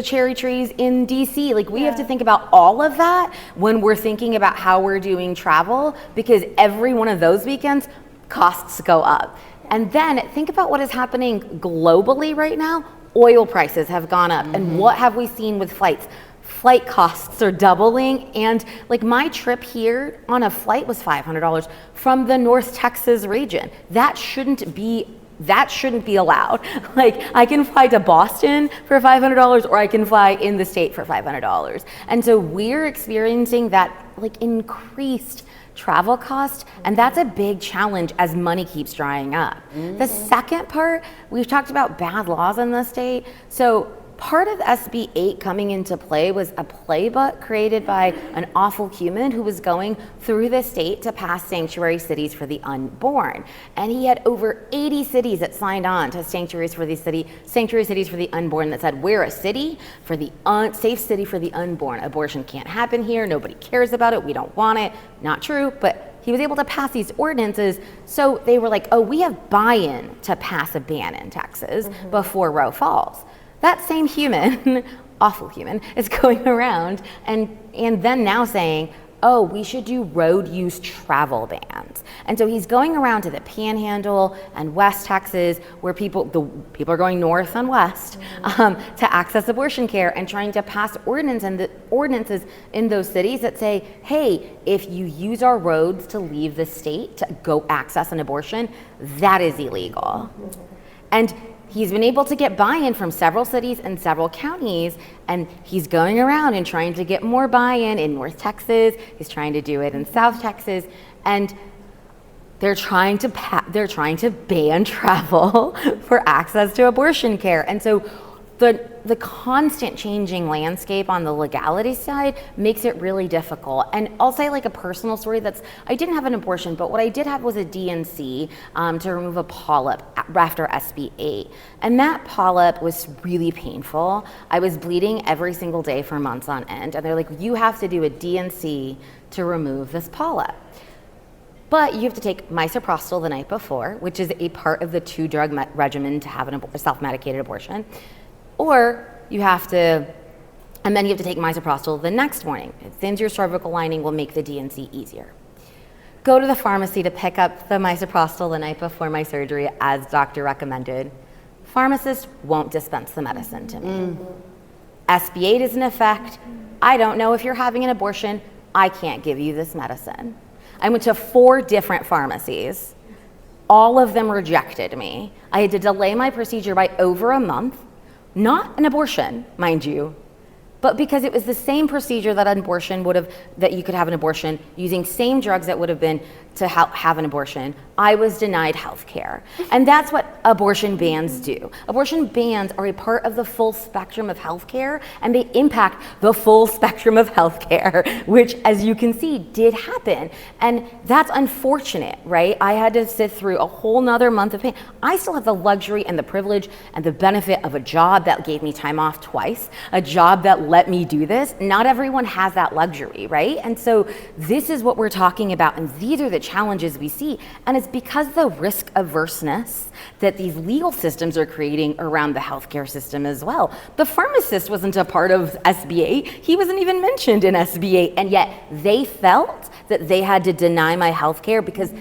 cherry trees in DC. We have to think about all of that when we're thinking about how we're doing travel, because every one of those weekends costs go up. And then think about what is happening globally right now. Oil prices have gone up, and what have we seen with flights? flight costs are doubling, and like my trip here on a flight was $500 from the North Texas region. That shouldn't be allowed. Like, I can fly to Boston for $500, or I can fly in the state for $500. And so we're experiencing that like increased travel cost, and that's a big challenge as money keeps drying up. The second part, we've talked about bad laws in the state. So part of SB 8 coming into play was a playbook created by an awful human who was going through the state to pass sanctuary cities for the unborn. And he had over 80 cities that signed on to sanctuary cities for the unborn that said, we're a city for the safe city for the unborn. Abortion can't happen here. Nobody cares about it. We don't want it. Not true, but he was able to pass these ordinances. So they were like, oh, we have buy-in to pass a ban in Texas before Roe falls. That same human, awful human, is going around and then now saying, oh, we should do road use travel bans. And so he's going around to the Panhandle and West Texas, where people are going north and west to access abortion care, and trying to pass ordinances in those cities that say, hey, if you use our roads to leave the state to go access an abortion, that is illegal. And he's been able to get buy-in from several cities and several counties, and he's going around and trying to get more buy-in in North Texas. He's trying to do it in South Texas, and they're trying to ban travel for access to abortion care. And so the constant changing landscape on the legality side makes it really difficult. And I'll say like a personal story I didn't have an abortion, but what I did have was a DNC to remove a polyp after SB 8. And that polyp was really painful. I was bleeding every single day for months on end. And they're like, you have to do a DNC to remove this polyp. But you have to take misoprostol the night before, which is a part of the 2-drug regimen to have a self-medicated abortion. Or you have to take misoprostol the next morning. It thins your cervical lining, will make the DNC easier. Go to the pharmacy to pick up the misoprostol the night before my surgery, as doctor recommended. Pharmacist won't dispense the medicine to me. SB 8 is in effect. I don't know if you're having an abortion. I can't give you this medicine. I went to 4 different pharmacies. All of them rejected me. I had to delay my procedure by over a month. Not an abortion, mind you, but because it was the same procedure that you could have an abortion using same drugs that would have been to have an abortion, I was denied health care. And that's what abortion bans do. Abortion bans are a part of the full spectrum of health care, and they impact the full spectrum of health care, which, as you can see, did happen. And that's unfortunate, right? I had to sit through a whole nother month of pain. I still have the luxury and the privilege and the benefit of a job that gave me time off twice, a job that let me do this. Not everyone has that luxury, right? And so this is what we're talking about, and these are the challenges we see. And it's because the risk averseness that these legal systems are creating around the healthcare system as well. The pharmacist wasn't a part of SB 8. He wasn't even mentioned in SB 8, and yet they felt that they had to deny my healthcare because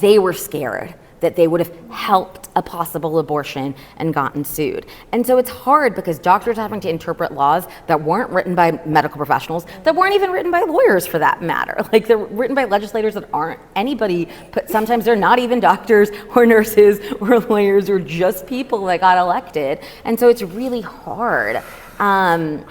they were scared that they would have helped a possible abortion and gotten sued. And so it's hard because doctors are having to interpret laws that weren't written by medical professionals, that weren't even written by lawyers for that matter. Like, they're written by legislators that aren't anybody, but sometimes they're not even doctors or nurses or lawyers, or just people that got elected. And so it's really hard. And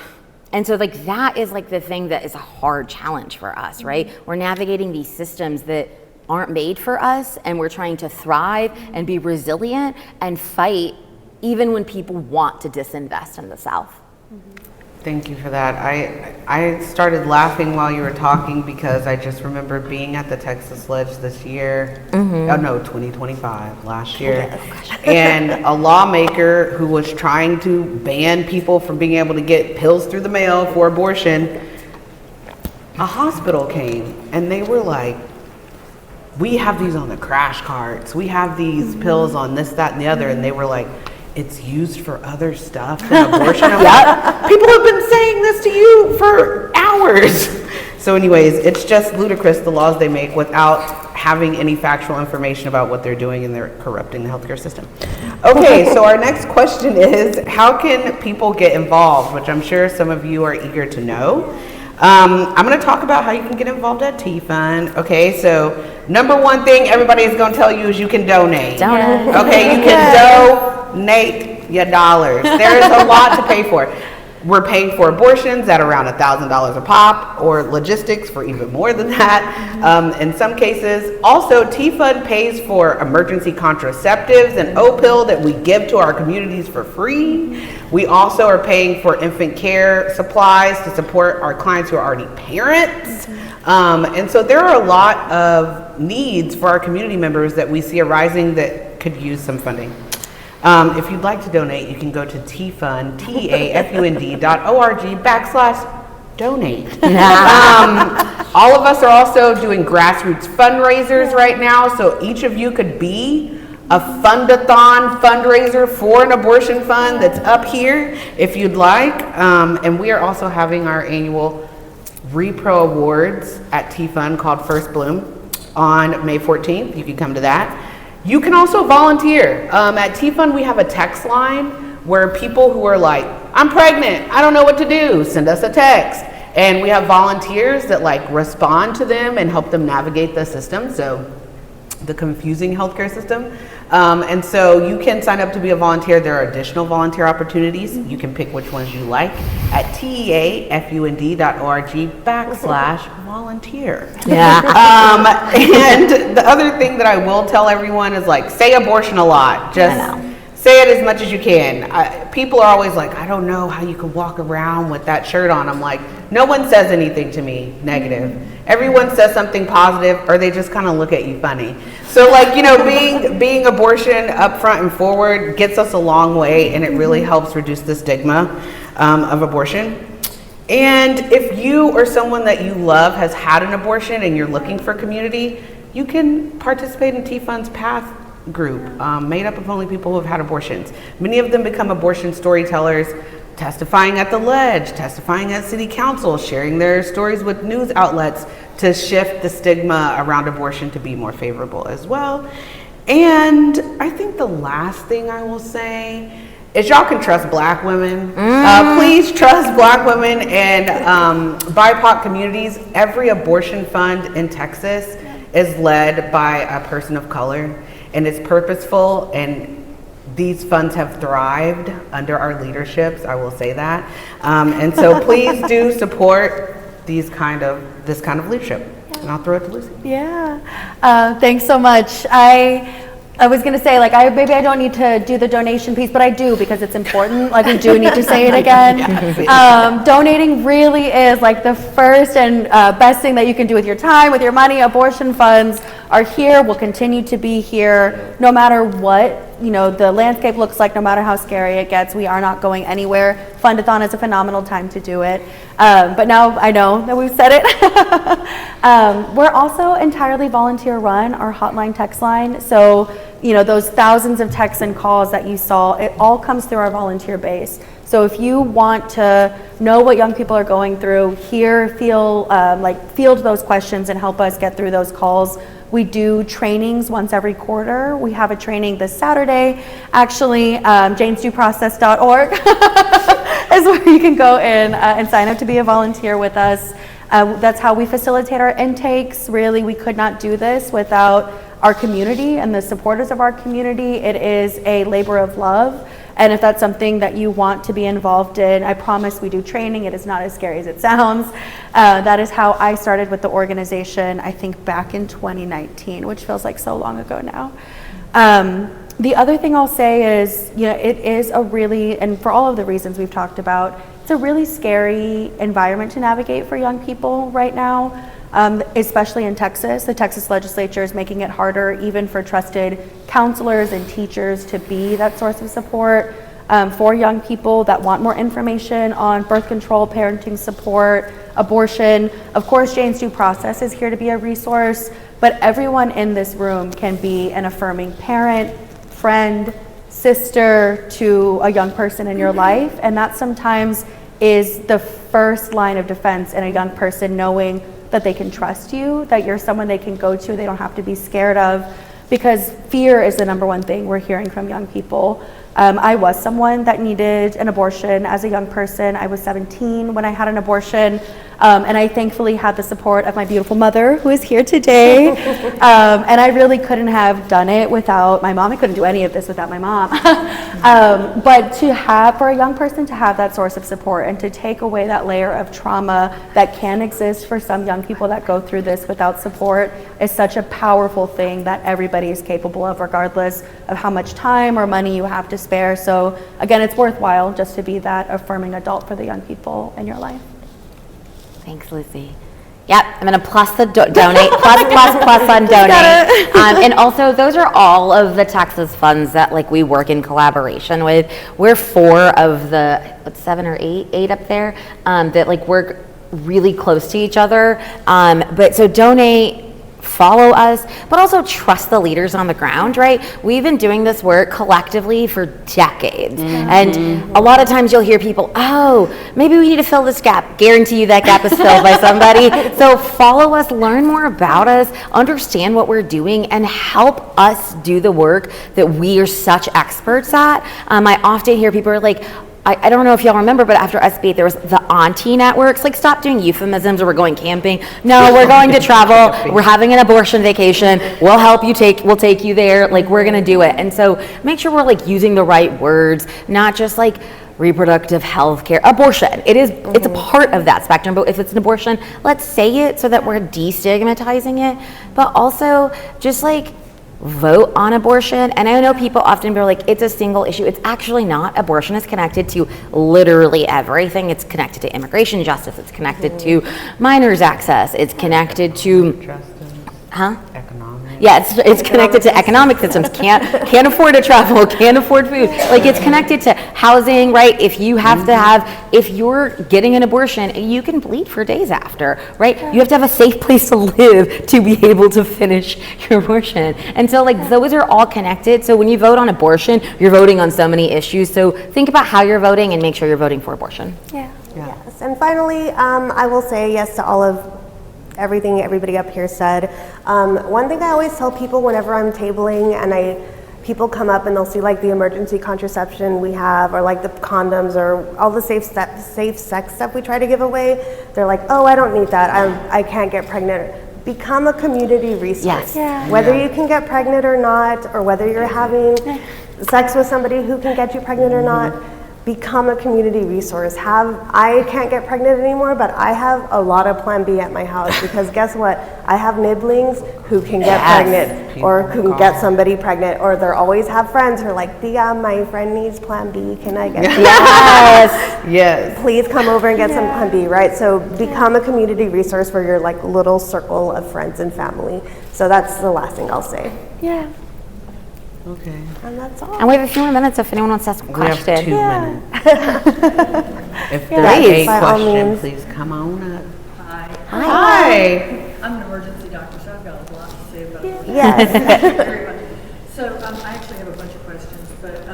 so like that is like the thing that is a hard challenge for us, right? We're navigating these systems that aren't made for us, and we're trying to thrive and be resilient and fight even when people want to disinvest in the South. Thank you for that. I started laughing while you were talking because I just remember being at the Texas Ledge this year. 2025, last year. And a lawmaker who was trying to ban people from being able to get pills through the mail for abortion, a hospital came and they were like, we have these on the crash carts. We have these pills on this, that, and the other. And they were like, it's used for other stuff than abortion. I'm like, people have been saying this to you for hours. So anyways, it's just ludicrous, the laws they make, without having any factual information about what they're doing, and they're corrupting the healthcare system. Okay, so our next question is, how can people get involved, which I'm sure some of you are eager to know. I'm going to talk about how you can get involved at T-Fund. Okay, so number one thing everybody is going to tell you is you can donate. Donate. Okay, you can donate your dollars. There is a lot to pay for. We're paying for abortions at around $1,000 a pop, or logistics for even more than that in some cases. Also, T-Fund pays for emergency contraceptives and O-pill that we give to our communities for free. We also are paying for infant care supplies to support our clients who are already parents. And so there are a lot of needs for our community members that we see arising that could use some funding. If you'd like to donate, you can go to tfund, tafund.org/donate. All of us are also doing grassroots fundraisers right now, so each of you could be a fundathon fundraiser for an abortion fund that's up here if you'd like. And we are also having our annual Repro Awards at T-Fund called First Bloom on May 14th. You can come to that. You can also volunteer. At T-Fund, we have a text line where people who are like, I'm pregnant, I don't know what to do, send us a text. And we have volunteers that like respond to them and help them navigate the system, so the confusing healthcare system. And so you can sign up to be a volunteer. There are additional volunteer opportunities. You can pick which ones you like at teafund.org/volunteer. Yeah. And the other thing that I will tell everyone is like, say abortion a lot. Just say it as much as you can. People are always like, I don't know how you can walk around with that shirt on. I'm like, no one says anything to me negative. Everyone says something positive, or they just kind of look at you funny. So like, you know, being abortion up front and forward gets us a long way, and it really helps reduce the stigma of abortion. And if you or someone that you love has had an abortion and you're looking for community, you can participate in T-Fund's Path group, made up of only people who have had abortions. Many of them become abortion storytellers, testifying at the ledge, testifying at city council, sharing their stories with news outlets to shift the stigma around abortion to be more favorable as well. And I think the last thing I will say is y'all can trust Black women. Please trust Black women and BIPOC communities. Every abortion fund in Texas is led by a person of color, and it's purposeful, and these funds have thrived under our leaderships, I will say that. And so please do support this kind of leadership. And I'll throw it to Lucie. Yeah, thanks so much. I was gonna say, like, maybe I don't need to do the donation piece, but I do, because it's important. Like, we do need to say it again. Donating really is like the first and best thing that you can do with your time, with your money. Abortion funds are here, will continue to be here, no matter what, you know, the landscape looks like, no matter how scary it gets. We are not going anywhere. Fundathon is a phenomenal time to do it. But now I know that we've said it. We're also entirely volunteer run, our hotline text line. So, you know, those thousands of texts and calls that you saw, it all comes through our volunteer base. So if you want to know what young people are going through, field those questions and help us get through those calls. We do trainings once every quarter. We have a training this Saturday. Actually, janesdueprocess.org is where you can go in and sign up to be a volunteer with us. That's how we facilitate our intakes. Really, we could not do this without our community and the supporters of our community. It is a labor of love. And if that's something that you want to be involved in, I promise we do training. It is not as scary as it sounds. That is how I started with the organization, I think back in 2019, which feels like so long ago now. The other thing I'll say is, you know, it is a really, and for all of the reasons we've talked about, it's a really scary environment to navigate for young people right now. Especially in Texas. The Texas legislature is making it harder even for trusted counselors and teachers to be that source of support for young people that want more information on birth control, parenting support, abortion. Of course, Jane's Due Process is here to be a resource, but everyone in this room can be an affirming parent, friend, sister to a young person in your life, and that sometimes is the first line of defense in a young person knowing that they can trust you, that you're someone they can go to, they don't have to be scared of, because fear is the number one thing we're hearing from young people. I was someone that needed an abortion as a young person. I was 17 when I had an abortion, and I thankfully had the support of my beautiful mother, who is here today. And I really couldn't have done it without my mom. I couldn't do any of this without my mom. But for a young person to have that source of support and to take away that layer of trauma that can exist for some young people that go through this without support is such a powerful thing that everybody is capable of, regardless of how much time or money you have to spare. So again, it's worthwhile just to be that affirming adult for the young people in your life. Thanks, Lucie. Yep, I'm gonna plus the donate, plus on donate. And also, those are all of the Texas funds that like we work in collaboration with. We're 4 of the 7 or 8 up there that like work really close to each other. But so donate, follow us, but also trust the leaders on the ground, right? We've been doing this work collectively for decades. And a lot of times you'll hear people, oh, maybe we need to fill this gap. Guarantee you that gap is filled by somebody. So follow us, learn more about us, understand what we're doing, and help us do the work that we are such experts at. I often hear people are like, I don't know if y'all remember, but after SB, there was the auntie networks. Like, stop doing euphemisms or we're going camping. No, we're going to travel. We're having an abortion vacation. We'll help you we'll take you there. Like, we're going to do it. And so make sure we're like using the right words, not just like reproductive health care. Abortion, it's a part of that spectrum, but if it's an abortion, let's say it so that we're destigmatizing it. But also just like vote on abortion. And I know people often be like, it's a single issue. It's actually not. Abortion is connected to literally everything. It's connected to immigration justice. It's connected to minors access. It's connected to economic. Yeah, it's connected to economic systems. Can't afford to travel, can't afford food. Like, it's connected to housing, right? If you have to if you're getting an abortion, you can bleed for days after, right? You have to have a safe place to live to be able to finish your abortion. And so like those are all connected. So when you vote on abortion, you're voting on so many issues. So think about how you're voting and make sure you're voting for abortion. Yes. And finally, I will say yes to all of everything everybody up here said. One thing I always tell people whenever I'm tabling and people come up and they'll see like the emergency contraception we have, or like the condoms, or all the safe sex stuff we try to give away, they're like, oh, I don't need that, I can't get pregnant. Become a community resource. Yes. Yeah. Whether you can get pregnant or not, or whether you're having sex with somebody who can get you pregnant or not, become a community resource. I can't get pregnant anymore, but I have a lot of Plan B at my house, because guess what? I have nibblings who can get pregnant, or who can get somebody pregnant, or they always have friends who are like, Dia, my friend needs Plan B, can I get Yes. Please come over and get some Plan B, right? So become a community resource for your like little circle of friends and family. So that's the last thing I'll say. Yeah. Okay. And that's all. And we have a few more minutes if anyone wants to ask a question. We have 2 minutes. If there's Please. a By all question, means. please come on up. Hi. Hi. I'm an emergency doctor, so I've got a lot to say about this. Yes. So I actually have a bunch of questions, but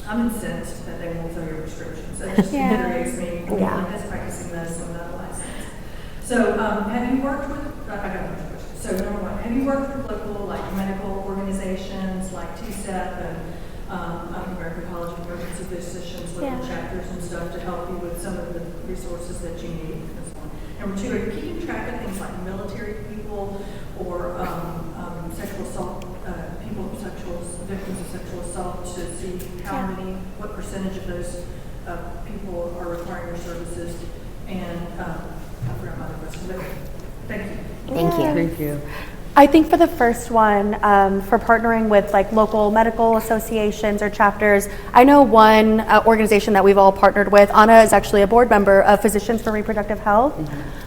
I'm incensed that they won't fill your prescriptions. That just infuriates me. Yeah. As practicing medicine without a license. So have you worked with, I got a bunch of questions. So number 1, have you worked with local like medical organizations like TCEP and American College of Emergency Physicians, local chapters and stuff to help you with some of the resources that you need? That's 1. Number 2, are you keeping track of things like military people or sexual assault, victims of sexual assault, to see what percentage of those people are requiring your services? And I forgot my other question, but thank you. Thank you. I think for the first one, for partnering with like local medical associations or chapters, I know one organization that we've all partnered with. Anna is actually a board member of Physicians for Reproductive Health.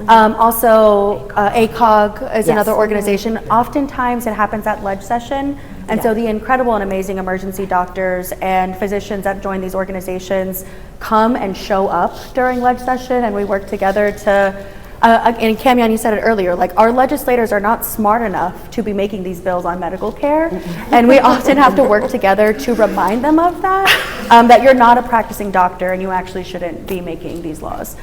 Also, ACOG is another organization. Oftentimes it happens at ledge session. And so the incredible and amazing emergency doctors and physicians that join these organizations come and show up during ledge session, and we work together to and Kamyon, you said it earlier, like our legislators are not smart enough to be making these bills on medical care, and we often have to work together to remind them of that. that you're not a practicing doctor and you actually shouldn't be making these laws.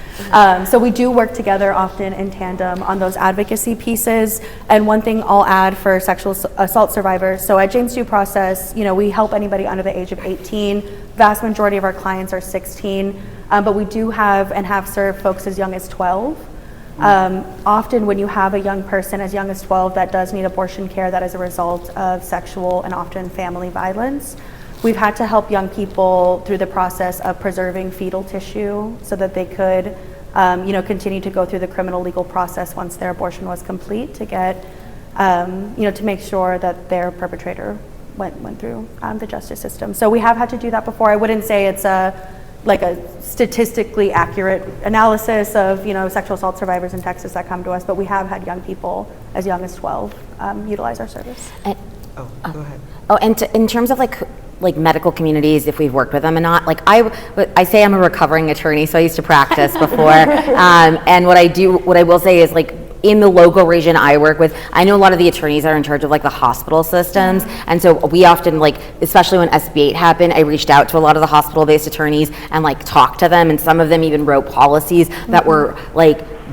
So we do work together often in tandem on those advocacy pieces. And one thing I'll add for sexual assault survivors, so at Jane's Due Process, we help anybody under the age of 18. Vast majority of our clients are 16, but we do have and have served folks as young as 12. Often when you have a young person as young as 12 that does need abortion care that is a result of sexual and often family violence, we've had to help young people through the process of preserving fetal tissue so that they could continue to go through the criminal legal process once their abortion was complete to get, to make sure that their perpetrator went through the justice system. So we have had to do that before. I wouldn't say it's a statistically accurate analysis of sexual assault survivors in Texas that come to us, but we have had young people as young as 12 utilize our service. And, Go ahead. and in terms of like medical communities, if we've worked with them or not, I say I'm a recovering attorney, so I used to practice before. And what I will say is in the local region I work with, I know a lot of the attorneys are in charge of the hospital systems. And so we often especially when SB 8 happened, I reached out to a lot of the hospital-based attorneys and talked to them, and some of them even wrote policies that were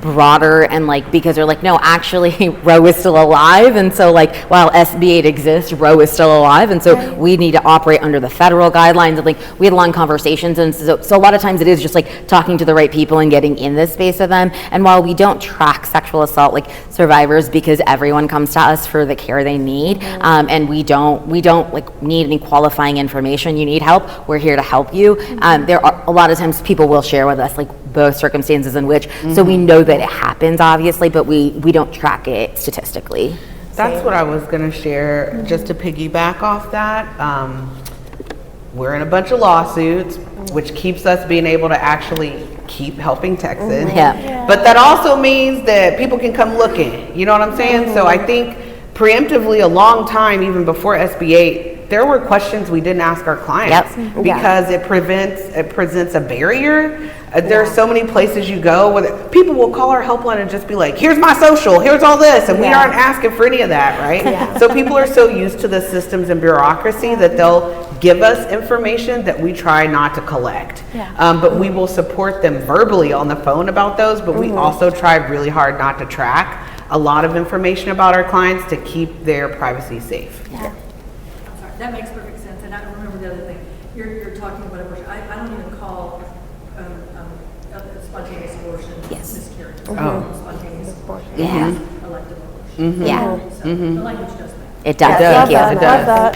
broader and because they're no, actually Roe is still alive, and so while SB 8 exists, Roe is still alive, and so we need to operate under the federal guidelines. And we had long conversations, and so a lot of times it is just talking to the right people and getting in this space with them. And while we don't track sexual assault survivors because everyone comes to us for the care they need, and we don't need any qualifying information. You need help, we're here to help you. There are a lot of times people will share with us both circumstances in which, so we know that it happens obviously, but we don't track it statistically. That's what I was going to share, just to piggyback off that. We're in a bunch of lawsuits, which keeps us being able to actually keep helping Texas. But that also means that people can come looking, you know what I'm saying? So I think preemptively a long time, even before SB 8, there were questions we didn't ask our clients because it presents a barrier. There's so many places you go where people will call our helpline and just be like, here's my social, here's all this, and we aren't asking for any of that, right? So people are so used to the systems and bureaucracy that they'll give us information that we try not to collect. But we will support them verbally on the phone about those, but we also try really hard not to track a lot of information about our clients to keep their privacy safe. I'm sorry, that makes perfect sense. And I remember the other thing, you're talking about abortion. I don't even call spontaneous abortion miscarriage. Spontaneous abortion. Elective abortion. So the language does that. It does. Love Thank you. that. Love that.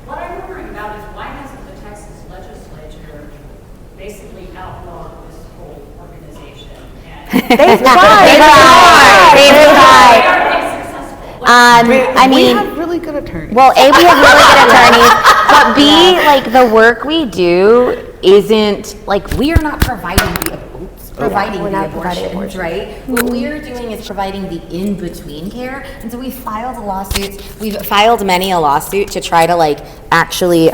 What I'm wondering about is why hasn't the Texas legislature basically outlawed this whole organization? They've tried. Why aren't they successful? We have really good attorneys. Well, A, we have really good attorneys, but B, the work we do isn't, we are not providing the abortions, right? What we are doing is providing the in-between care, and so we filed lawsuits. We've filed many a lawsuit to try to, actually,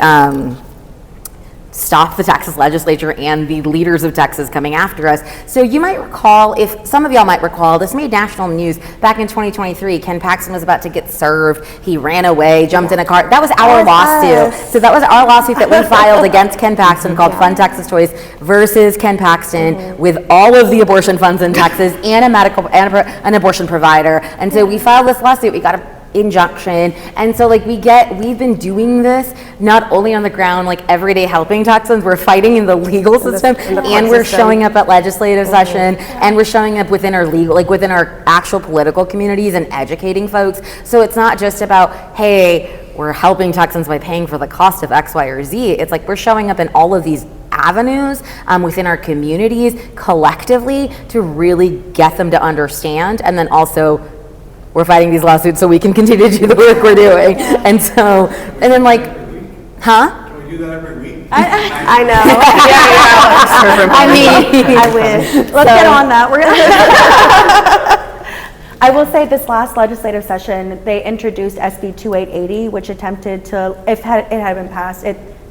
stop the Texas legislature and the leaders of Texas coming after us. So you might recall, if some of y'all might recall, this made national news back in 2023. Ken Paxton was about to get served. He ran away, jumped in a car. That was our lawsuit. So that was our lawsuit that we filed against Ken Paxton called Fund Texas Choice versus Ken Paxton with all of the abortion funds in Texas and an abortion provider. And so we filed this lawsuit. We got a injunction, and so we've been doing this not only on the ground every day helping Texans, we're fighting in the legal system, and we're showing up at legislative session, and we're showing up within our legal, within our actual political communities and educating folks. So it's not just about, hey, we're helping Texans by paying for the cost of X, Y, or Z. It's we're showing up in all of these avenues within our communities collectively to really get them to understand, and then also we're fighting these lawsuits so we can continue to do the work we're doing. And so, and then Can we do that every week? I know. I mean, I wish. Let's get on that. We're gonna. I will say this last legislative session, they introduced SB 2880, which attempted to, if it had been passed,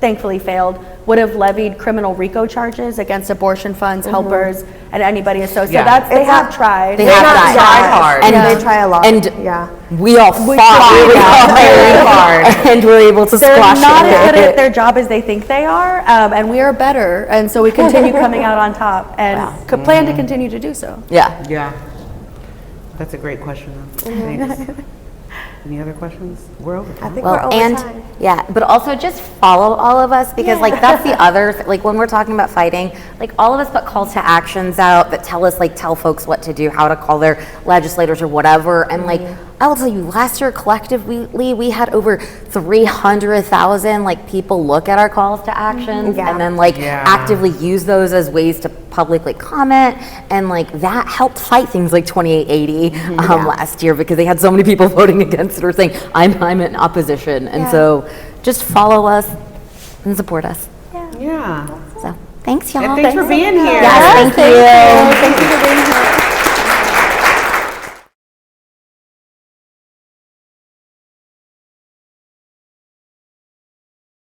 thankfully failed, would have levied criminal RICO charges against abortion funds, helpers, and anybody associated. Yeah. They have tried. They have tried. Try hard. And They try a lot. And Yeah. we all fought really hard, and we're able to They're squash not as good at it. their job as they think they are, and we are better, and so we continue coming out on top, and plan to continue to do so. Yeah. Yeah. That's a great question, though. Thanks. Any other questions? We're over I time. think we're Well, over and time. yeah, but also just follow all of us, because like that's the other, like when we're talking about fighting, like all of us put call to actions out that tell us, like tell folks what to do, how to call their legislators or whatever. And like, I will tell you, last year collectively, we had over 300,000 like people look at our calls to actions Yeah. and then like Yeah. actively use those as ways to publicly comment, and like that helped fight things like 2880 last year, because they had so many people voting against it or saying I'm in opposition, and so just follow us and support us. Yeah. So thanks y'all. And thanks for being here. Yes, thank you. Thank you for